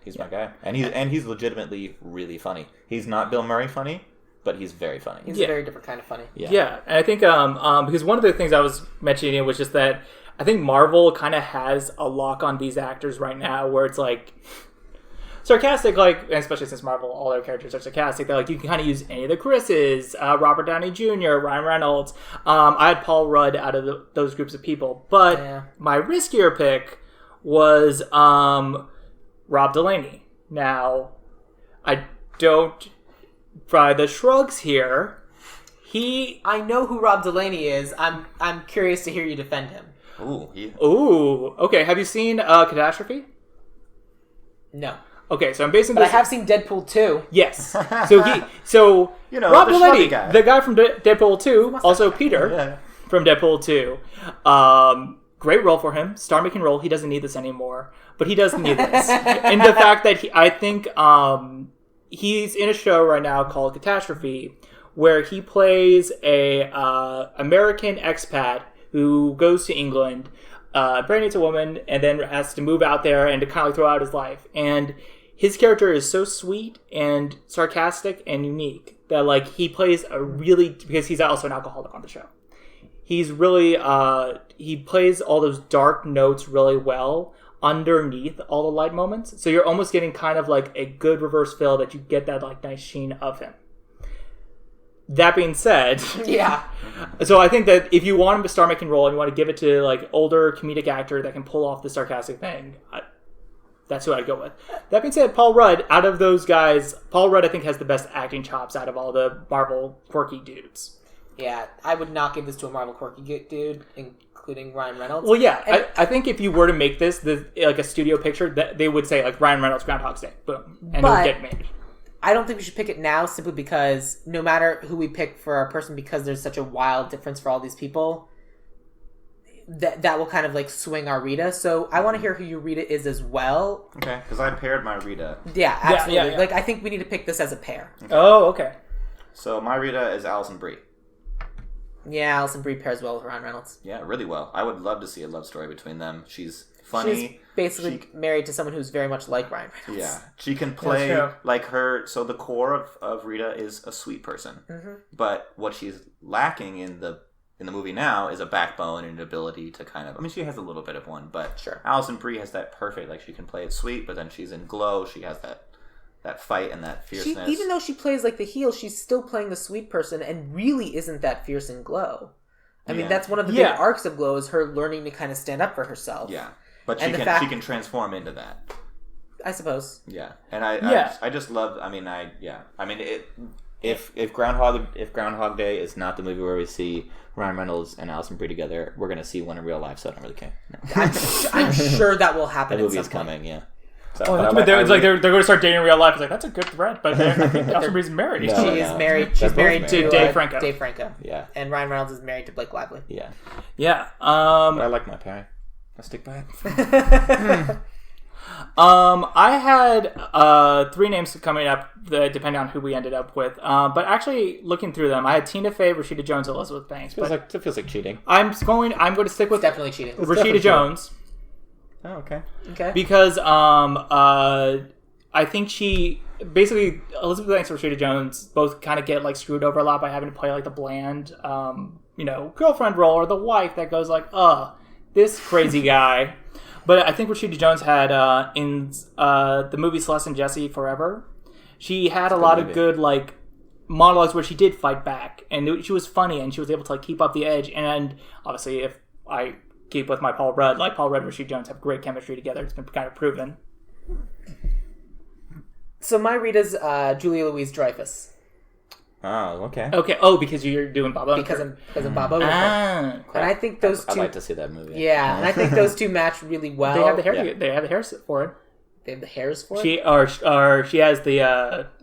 he's my guy. And he's legitimately really funny. He's not Bill Murray funny, but he's very funny. He's a very different kind of funny. Yeah, and I think because one of the things I was mentioning was just that I think Marvel kind of has a lock on these actors right now, where it's like sarcastic, like, and especially since Marvel, all their characters are sarcastic, that like you can kind of use any of the Chris's, Robert Downey Jr., Ryan Reynolds. I had Paul Rudd out of those groups of people, but my riskier pick was Rob Delaney. Now, I don't buy the shrugs here. I know who Rob Delaney is. I'm curious to hear you defend him. Ooh. Okay. Have you seen Catastrophe? No. Okay, so I'm basing this... But I have seen Deadpool 2. Yes. So you know, Rob Delaney, the guy from Deadpool 2, also Peter from Deadpool 2. Great role for him. Star-making role. He doesn't need this anymore, but he does need this. And the fact that I think he's in a show right now called Catastrophe, where he plays a American expat who goes to England, impregnates a woman, and then has to move out there and to kind of throw out his life. And his character is so sweet and sarcastic and unique that like he plays because he's also an alcoholic on the show. He's really he plays all those dark notes really well underneath all the light moments. So you're almost getting kind of like a good reverse fill that you get that like nice sheen of him. That being said, Yeah. so I think that if you want him to start making a role and you want to give it to like older comedic actor that can pull off the sarcastic thing, that's who I'd go with. That being said, Paul Rudd, out of those guys, Paul Rudd I think has the best acting chops out of all the Marvel quirky dudes. Yeah, I would not give this to a Marvel quirky dude, including Ryan Reynolds. Well, yeah, I think if you were to make this like a studio picture, that they would say like Ryan Reynolds, Groundhog Day, boom, and it would get made. I don't think we should pick it now simply because no matter who we pick for our person, because there's such a wild difference for all these people, that will kind of like swing our Rita. So I want to hear who your Rita is as well. Okay, because I paired my Rita. Yeah, absolutely. Yeah. Like I think we need to pick this as a pair. Okay. Oh, okay. So my Rita is Alison Brie. Yeah, Alison Brie pairs well with Ryan Reynolds. Yeah, really well. I would love to see a love story between them. She's funny. She's basically married to someone who's very much like Ryan Reynolds. Yeah, she can play like her. So the core of Rita is a sweet person, but what she's lacking in the movie now is a backbone and an ability to kind of. I mean, she has a little bit of one, but Sure. Alison Brie has that perfect. Like she can play it sweet, but then she's in Glow. She has that fight and that fierceness. Even though she plays like the heel, she's still playing the sweet person and really isn't that fierce in Glow. I mean, that's one of the big arcs of Glow is her learning to kind of stand up for herself. Yeah, but And she she can transform into that. I suppose. Yeah, and I just love. I mean, if Groundhog Day is not the movie where we see Ryan Reynolds and Alison Brie together, we're gonna see one in real life. So I don't really care. No. I'm sure that will happen. The movie at is some point. coming. Yeah. So, It's like they're going to start dating in real life. It's like that's a good thread, but I think Alison Brie's married. No. She is married. She's married to Dave Franco. Dave Franco. Yeah. And Ryan Reynolds is married to Blake Lively. Yeah. Yeah. But I like my pairing. I stick by it. I had 3 names coming up, depending on who we ended up with. But actually, looking through them, I had Tina Fey, Rashida Jones, Elizabeth Banks. It feels like cheating. I'm going to stick with Definitely cheating. Rashida Jones. Oh, okay. Okay. Because I think basically Elizabeth Banks and Rashida Jones both kind of get like screwed over a lot by having to play like the bland girlfriend role or the wife that goes like, this crazy guy. But I think Rashida Jones had in the movie Celeste and Jesse Forever, she had a lot of good like monologues where she did fight back and she was funny and she was able to like keep up the edge. And obviously if I keep with my Paul Rudd and Rashida Jones have great chemistry together. It's been kind of proven. So my Rita's Julia Louis-Dreyfus. Oh, okay. Okay. Oh, because you're doing Bob Odenkirk. Because of Bob Odenkirk. And I think those two. I'd like to see that movie. Yeah, and I think those two match really well. They have the hair. Yeah. They have the hairs for it. They have the hairs for it. She has the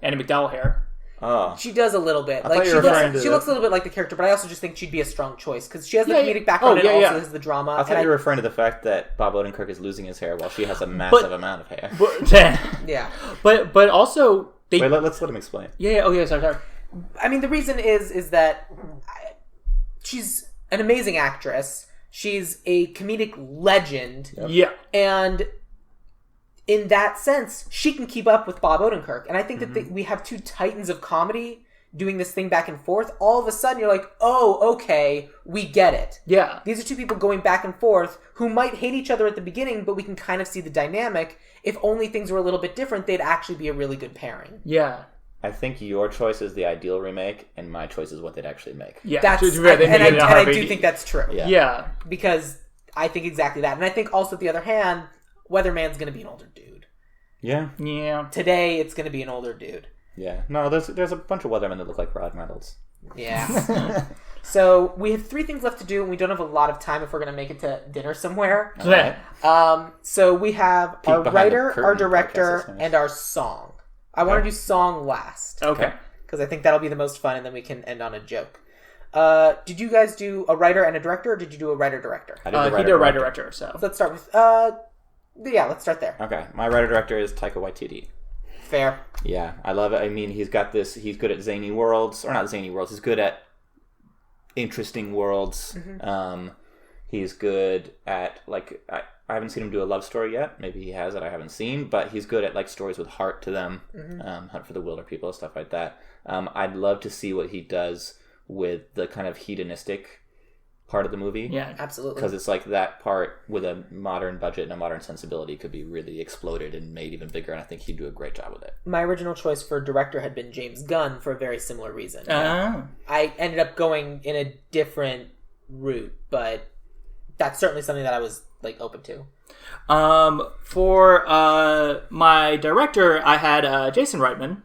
Annie McDowell hair. Oh. She does a little bit. Like she looks a little bit like the character, but I also just think she'd be a strong choice because she has the comedic background and also has the drama. I thought you were referring to the fact that Bob Odenkirk is losing his hair while she has a massive amount of hair. Yeah, but also wait. Let's let him explain. Yeah. Oh yeah. Sorry. I mean, the reason is that she's an amazing actress. She's a comedic legend. Yep. Yeah, and in that sense, she can keep up with Bob Odenkirk. And I think that we have two titans of comedy doing this thing back and forth. All of a sudden, you're like, oh, okay, we get it. Yeah. These are two people going back and forth who might hate each other at the beginning, but we can kind of see the dynamic. If only things were a little bit different, they'd actually be a really good pairing. Yeah. I think your choice is the ideal remake, and my choice is what they'd actually make. Yeah, I do think that's true. Yeah. Because I think exactly that. And I think also, on the other hand, Weatherman's going to be an older dude. Yeah. Yeah. Today, it's going to be an older dude. Yeah. No, there's a bunch of Weathermen that look like Rod Reynolds. Yeah. So we have 3 things left to do, and we don't have a lot of time if we're going to make it to dinner somewhere. Right. So we have our writer, our director, and our song. I want to do song last. Okay. Because I think that'll be the most fun, and then we can end on a joke. Did you guys do a writer and a director, or did you do a writer-director? He did a writer-director, so. Let's start with... let's start there. Okay. My writer-director is Taika Waititi. Fair. Yeah, I love it. I mean, he's got this... He's good at zany worlds. Or not zany worlds. He's good at interesting worlds. He's good at, like... I haven't seen him do a love story yet. Maybe he has that I haven't seen, but he's good at like stories with heart to them. Hunt for the Wilder People, stuff like that. I'd love to see what he does with the kind of hedonistic part of the movie. Yeah, absolutely. Because it's like that part with a modern budget and a modern sensibility could be really exploded and made even bigger, and I think he'd do a great job with it. My original choice for director had been James Gunn for a very similar reason. Oh. I ended up going in a different route, but that's certainly something that I was like open to. For my director, I had Jason Reitman.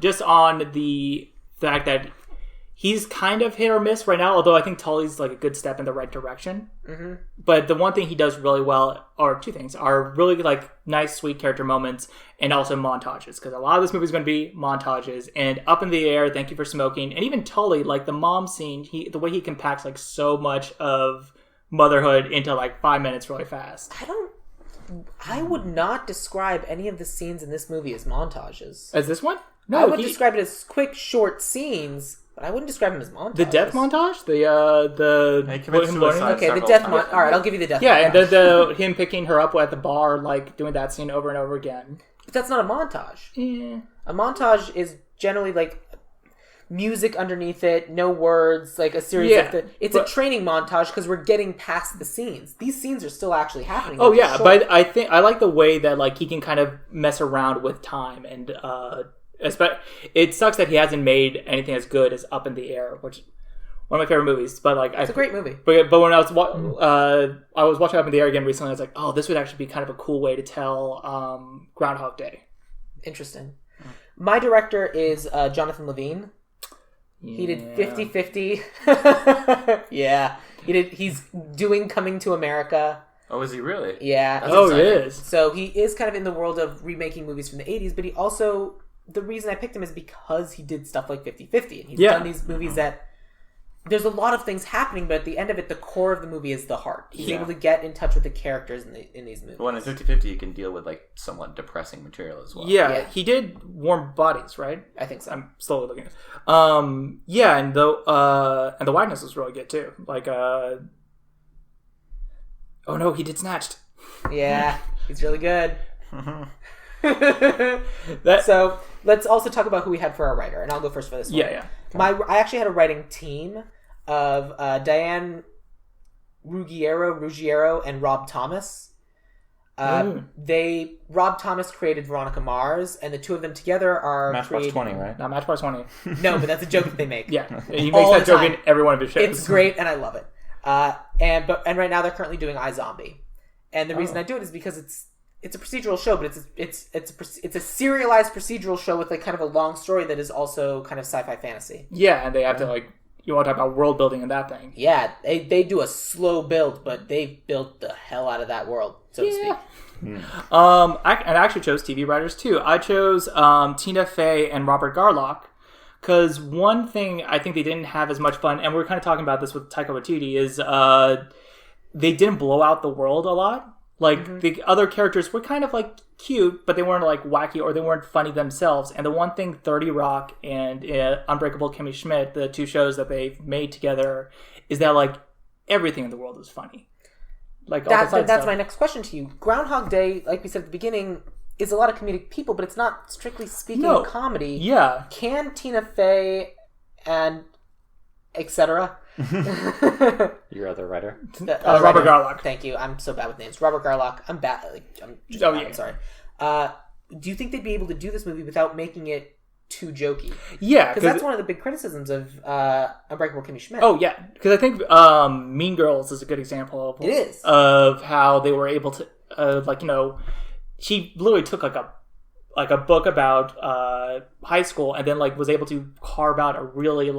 Just on the fact that he's kind of hit or miss right now, although I think Tully's like a good step in the right direction. Mm-hmm. But the one thing he does really well, or two things, are really like nice, sweet character moments and also montages. Because a lot of this movie is going to be montages. And Up in the Air, Thank You for Smoking, and even Tully, like the mom scene, the way he compacts like so much of motherhood into like 5 minutes really fast. I would not describe any of the scenes in this movie as montages. As this one? No, I would describe it as quick, short scenes. But I wouldn't describe them as montages. The death montage? The he commits suicide. Okay, the death montage. All right, I'll give you the death montage. Yeah, and the him picking her up at the bar, like, doing that scene over and over again. But that's not a montage. Yeah. A montage is generally, like, music underneath it, no words, like a series of... It's a training montage because we're getting past the scenes. These scenes are still actually happening. Oh, yeah, but I think I like the way that, like, he can kind of mess around with time and... it sucks that he hasn't made anything as good as Up in the Air, which one of my favorite movies. But like, it's a great movie. But when I was watching Up in the Air again recently, I was like, oh, this would actually be kind of a cool way to tell Groundhog Day. Interesting. My director is Jonathan Levine. Yeah. He did 50-50. Yeah, he's doing Coming to America. Oh, is he really? Yeah. That's exciting. It is. So he is kind of in the world of remaking movies from the 80s, but he also... The reason I picked him is because he did stuff like 50-50. And he's done these movies that... There's a lot of things happening, but at the end of it, the core of the movie is the heart. He's able to get in touch with the characters in these movies. Well, in 50-50, you can deal with like somewhat depressing material as well. Yeah, he did Warm Bodies, right? I think so. I'm slowly looking at it. Yeah, and the Wagness was really good too. Like, oh no, he did Snatched. Yeah, he's really good. So let's also talk about who we had for our writer, and I'll go first for this one. Yeah. I actually had a writing team of Diane Ruggiero and Rob Thomas. Rob Thomas created Veronica Mars, and the two of them together are Matchbox 20, right? Not Matchbox 20. No, but that's a joke that they make. Yeah, he makes that joke in every one of his shows. It's great, and I love it. And right now they're currently doing iZombie, and the reason I do it is because it's a procedural show, but it's a serialized procedural show with like kind of a long story that is also kind of sci-fi fantasy. Yeah, and they have to like, you want to talk about world building in that thing. Yeah, they do a slow build, but they built the hell out of that world, so to speak. I actually chose TV writers too. I chose Tina Fey and Robert Garlock, because one thing I think they didn't have as much fun, and we're kind of talking about this with Taika Waititi, is they didn't blow out the world a lot. Like, the other characters were kind of, like, cute, but they weren't, like, wacky or they weren't funny themselves. And the one thing 30 Rock and Unbreakable Kimmy Schmidt, the two shows that they've made together, is that, like, everything in the world is funny. Like, that's my next question to you. Groundhog Day, like we said at the beginning, is a lot of comedic people, but it's not, strictly speaking, a comedy. Yeah. Can Tina Fey and etc. Your other writer? Robert Garlock. Thank you. I'm so bad with names. Robert Garlock. I'm bad. I'm sorry. Do you think they'd be able to do this movie without making it too jokey? Yeah. Because that's one of the big criticisms of Unbreakable Kimmy Schmidt. Oh, yeah. Because I think Mean Girls is a good example of how they were able to, she literally took a book about high school and then was able to carve out a really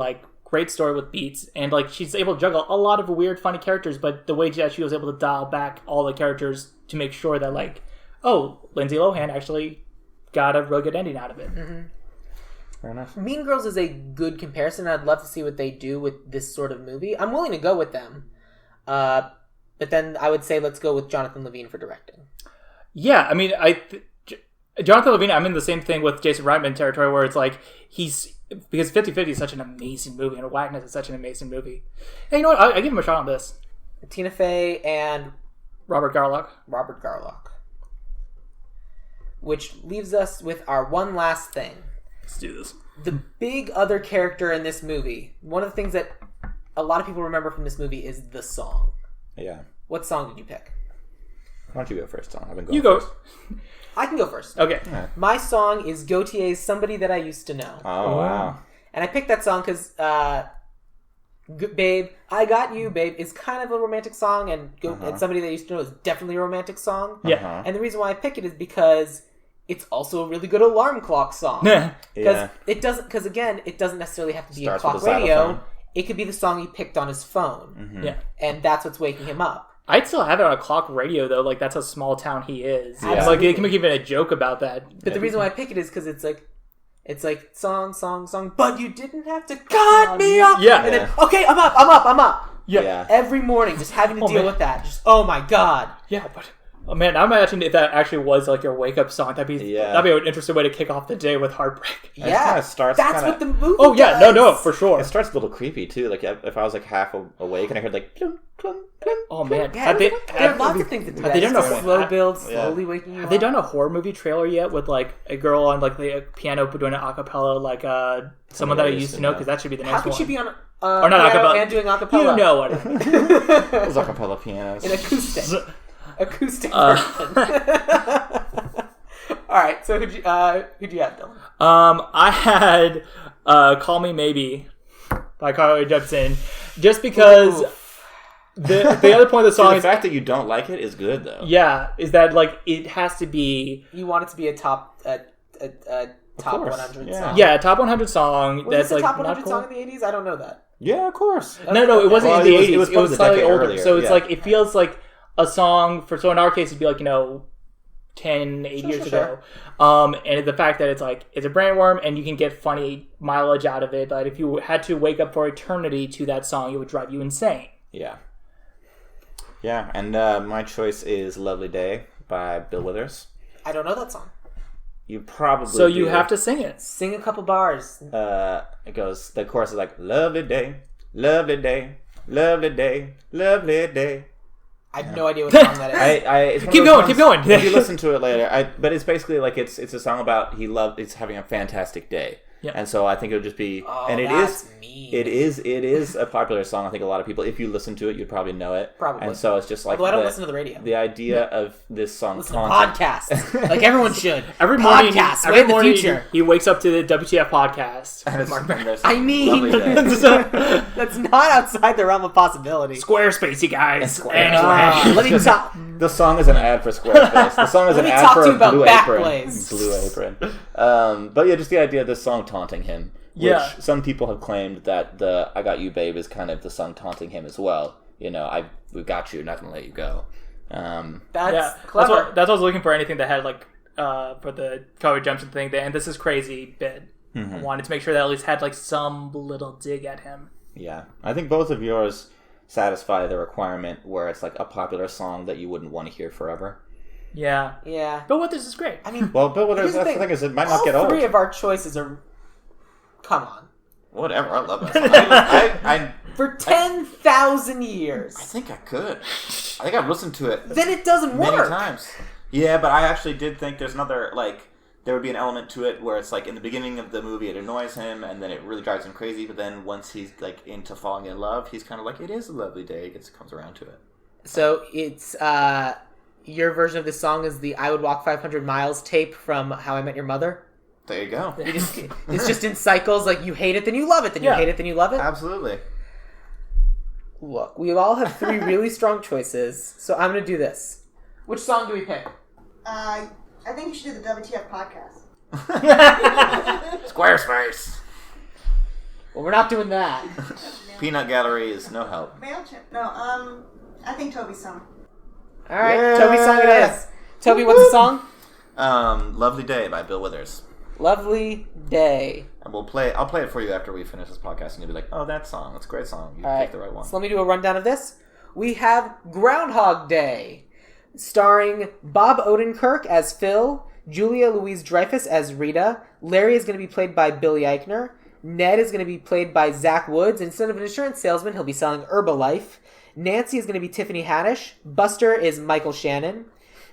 great story with beats, and she's able to juggle a lot of weird funny characters, but the way that she was able to dial back all the characters to make sure that Lindsay Lohan actually got a really good ending out of it. Fair enough. Mean Girls is a good comparison. I'd love to see what they do with this sort of movie. I'm willing to go with them, but then I would say let's go with Jonathan Levine for directing. Yeah, I mean, Jonathan Levine, I'm in the same thing with Jason Reitman territory, where it's because 50-50 is such an amazing movie, and Wagner is such an amazing movie. Hey, you know what? I give him a shot on this. Tina Fey and Robert Garlock. Robert Garlock. Which leaves us with our one last thing. Let's do this. The big other character in this movie, one of the things that a lot of people remember from this movie is the song. Yeah. What song did you pick? Why don't you go first, Tom? I've been going You go. first. I can go first. Okay. Right. My song is Gautier's Somebody That I Used to Know. Oh, wow. And I picked that song because Babe, I Got You, Babe is kind of a romantic song, and Somebody That I Used to Know is definitely a romantic song. Yeah. And the reason why I pick it is because it's also a really good alarm clock song. Yeah. It doesn't necessarily have to be Starts a clock with a radio. xylophone. It could be the song he picked on his phone. Mm-hmm. Yeah. And that's what's waking him up. I'd still have it on a clock radio, though. Like, that's how small town he is. Yeah. And, like, they can make even a joke about that. But the reason why I pick it is because it's like song, song, song, but you didn't have to cut me up. Yeah. And then, okay, I'm up. Yeah. Every morning, just having to deal man. with that. Just, oh my God. Yeah, but... Oh, man, I'm imagining if that actually was, like, your wake-up song. That'd be an interesting way to kick off the day with heartbreak. And it kinda starts That's kinda- what the movie Oh, yeah, does. no, for sure. It starts a little creepy, too. Like, if I was, like, half awake and I heard, like, clunk, clunk, clunk. Oh, man. Yeah, there are lots of things that do that. they done Just a- a slow build, slowly waking you Have up. they done a horror movie trailer yet with, like, a girl on, like, the piano doing an acapella, like, someone that I used to know? Because that should be the next How one. could she be on Or not piano acapella. and doing acapella? You know what I mean. Those acapella pianos. An acoustic version. All right, so who'd you have, Dylan? I had "Call Me Maybe" by Carly Jepsen, just because the other point of the song the is fact that you don't like it is good, though. is that like it has to be You want it to be a top top course, 100 yeah. song. a top 100 song. Was that's this a like top 100 not cool. song in the 80s? I don't know that. Yeah, of course. No, it wasn't Well, in the it was- 80s. it was It was probably the slightly decade older. earlier, So it's yeah. like it feels like a song so in our case it'd be like 10, 8 years sure. ago. And the fact that it's like it's a brainworm and you can get funny mileage out of it, but if you had to wake up for eternity to that song, it would drive you insane. Yeah. Yeah, and my choice is "Lovely Day" by Bill Withers. I don't know that song. You probably So you do. have to sing it. Sing a couple bars. It goes. The chorus is like "Lovely day, lovely day, lovely day, lovely day." I have no idea what song that is. It's one Keep of those going, keep songs- going. If you listen to it later, but it's basically like it's a song about it's having a fantastic day. Yeah. And so I think it would just be, Oh, and it that's is, mean. it is a popular song. I think a lot of people, if you listen to it, you'd probably know it. Probably. And so it's just like Although I don't listen to the radio. The idea of this song Listen to taunting- podcasts. Like everyone should. Every morning, Podcasts, every way in the morning future. he wakes up to the WTF podcast. And it's- I mean, Lovely day. that's not outside the realm of possibility. Squarespace, you guys. Squarespace. Anyway. Let me talk. The song is an ad for Squarespace. The song is Let an me ad talk for to you a about Blue Backblaze. Apron. Blue Apron. But yeah, just the idea of this song taunting him. Which Yeah. some people have claimed that the "I Got You, Babe" is kind of the song taunting him as well. You know, we've got you, not gonna let you go. That's clever. That's what I was looking for. Anything that had like for the Toby Jumps thing. And this is crazy bit. I wanted to make sure that at least had like some little dig at him. Yeah, I think both of yours satisfy the requirement where it's like a popular song that you wouldn't want to hear forever. Yeah. Yeah. But what this is great. I mean, Well, Bill here's Withers, that's the thing is it might not all get old. three of our choices are. Come on. Whatever, I love that song. I For 10,000 years. think I could. I think I've listened to it Then it doesn't many work. times. Yeah, but I actually did think there's another, like, there would be an element to it where it's like in the beginning of the movie it annoys him and then it really drives him crazy, but then once he's like into falling in love, he's kind of like, it is a lovely day. It comes around to it. So it's your version of this song is the "I Would Walk 500 Miles" tape from How I Met Your Mother. There you go. It's just in cycles. Like you hate it, then you love it, then you Yeah. hate it, then you love it. Absolutely. Look, we all have three really strong choices, so I'm gonna do this. Which song do we pick? I think you should do the WTF podcast. Squarespace. Well, we're not doing that. Peanut Gallery is no help. MailChimp. No, I think Toby's song. All right, Yeah. Toby's song it is. Toby, what's the song? Lovely Day by Bill Withers. Lovely Day. And I'll play it for you after we finish this podcast, and you'll be like, "Oh, that song! That's a great song. You All right, picked the right one." so let me do a rundown of this. We have Groundhog Day, starring Bob Odenkirk as Phil, Julia Louise-Dreyfus as Rita. Larry is going to be played by Billy Eichner. Ned is going to be played by Zach Woods. Instead of an insurance salesman, he'll be selling Herbalife. Nancy is going to be Tiffany Haddish. Buster is Michael Shannon.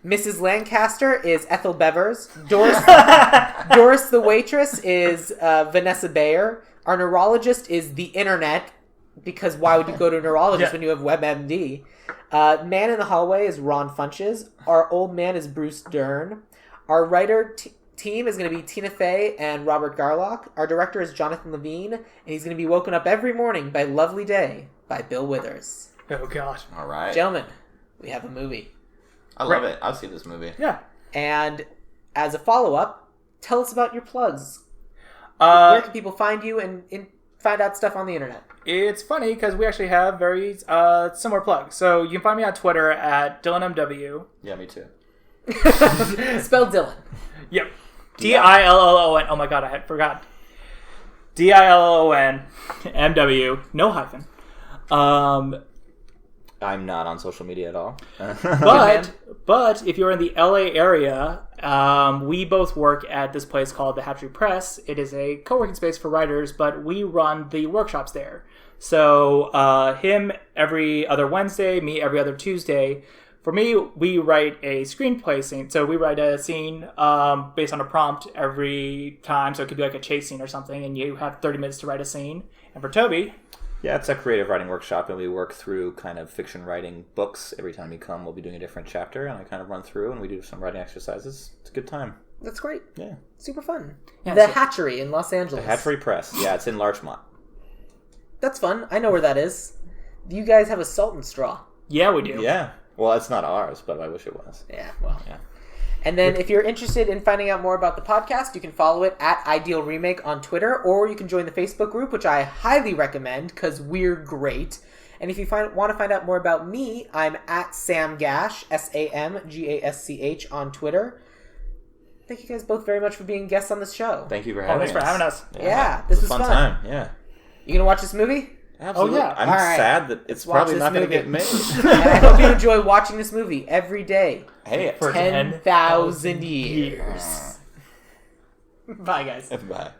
Mrs. Lancaster is Ethel Bevers. Doris the waitress is Vanessa Bayer. Our neurologist is the internet, because why would you go to a neurologist when you have WebMD? Man in the hallway is Ron Funches. Our old man is Bruce Dern. Our writer team is going to be Tina Fey and Robert Garlock. Our director is Jonathan Levine, and he's going to be woken up every morning by Lovely Day by Bill Withers. Oh, God. All right. Gentlemen, we have a movie. I love it. I'll see this movie. Yeah. And as a follow-up, tell us about your plugs. Where can people find you and find out stuff on the internet? It's funny because we actually have very similar plugs. So you can find me on Twitter at DillonMW. Yeah, me too. Spell Dillon. Yep. Dillon. Oh my God, I had forgot. DILLONMW. No hyphen. I'm not on social media at all. But if you're in the LA area, we both work at this place called the Hatchery Press. It is a co-working space for writers, but we run the workshops there. So him every other Wednesday, me every other Tuesday. For me, we write a screenplay scene. So we write a scene based on a prompt every time. So it could be like a chase scene or something, and you have 30 minutes to write a scene. And for Toby... Yeah, it's a creative writing workshop, and we work through kind of fiction writing books. Every time you come, we'll be doing a different chapter, and I kind of run through, and we do some writing exercises. It's a good time. That's great. Yeah. Super fun. Yeah, the Hatchery in Los Angeles. The Hatchery Press. Yeah, it's in Larchmont. That's fun. I know where that is. You guys have a Salt and Straw. Yeah, we do. Yeah. Well, it's not ours, but I wish it was. Yeah, well. Yeah. And then if you're interested in finding out more about the podcast, you can follow it at Ideal Remake on Twitter, or you can join the Facebook group, which I highly recommend because we're great. And if you want to find out more about me, I'm at Sam Gasch, SamGasch on Twitter. Thank you guys both very much for being guests on this show. Thank you for having us. Thanks for having us. Yeah, this was a fun fun. time. Yeah. You gonna watch this movie? Absolutely. Oh, yeah. I'm All right. sad that it's Watch probably this not going to movie. get made. And I hope you enjoy watching this movie every day. Hey, For 10,000 years. Bye, guys. Bye.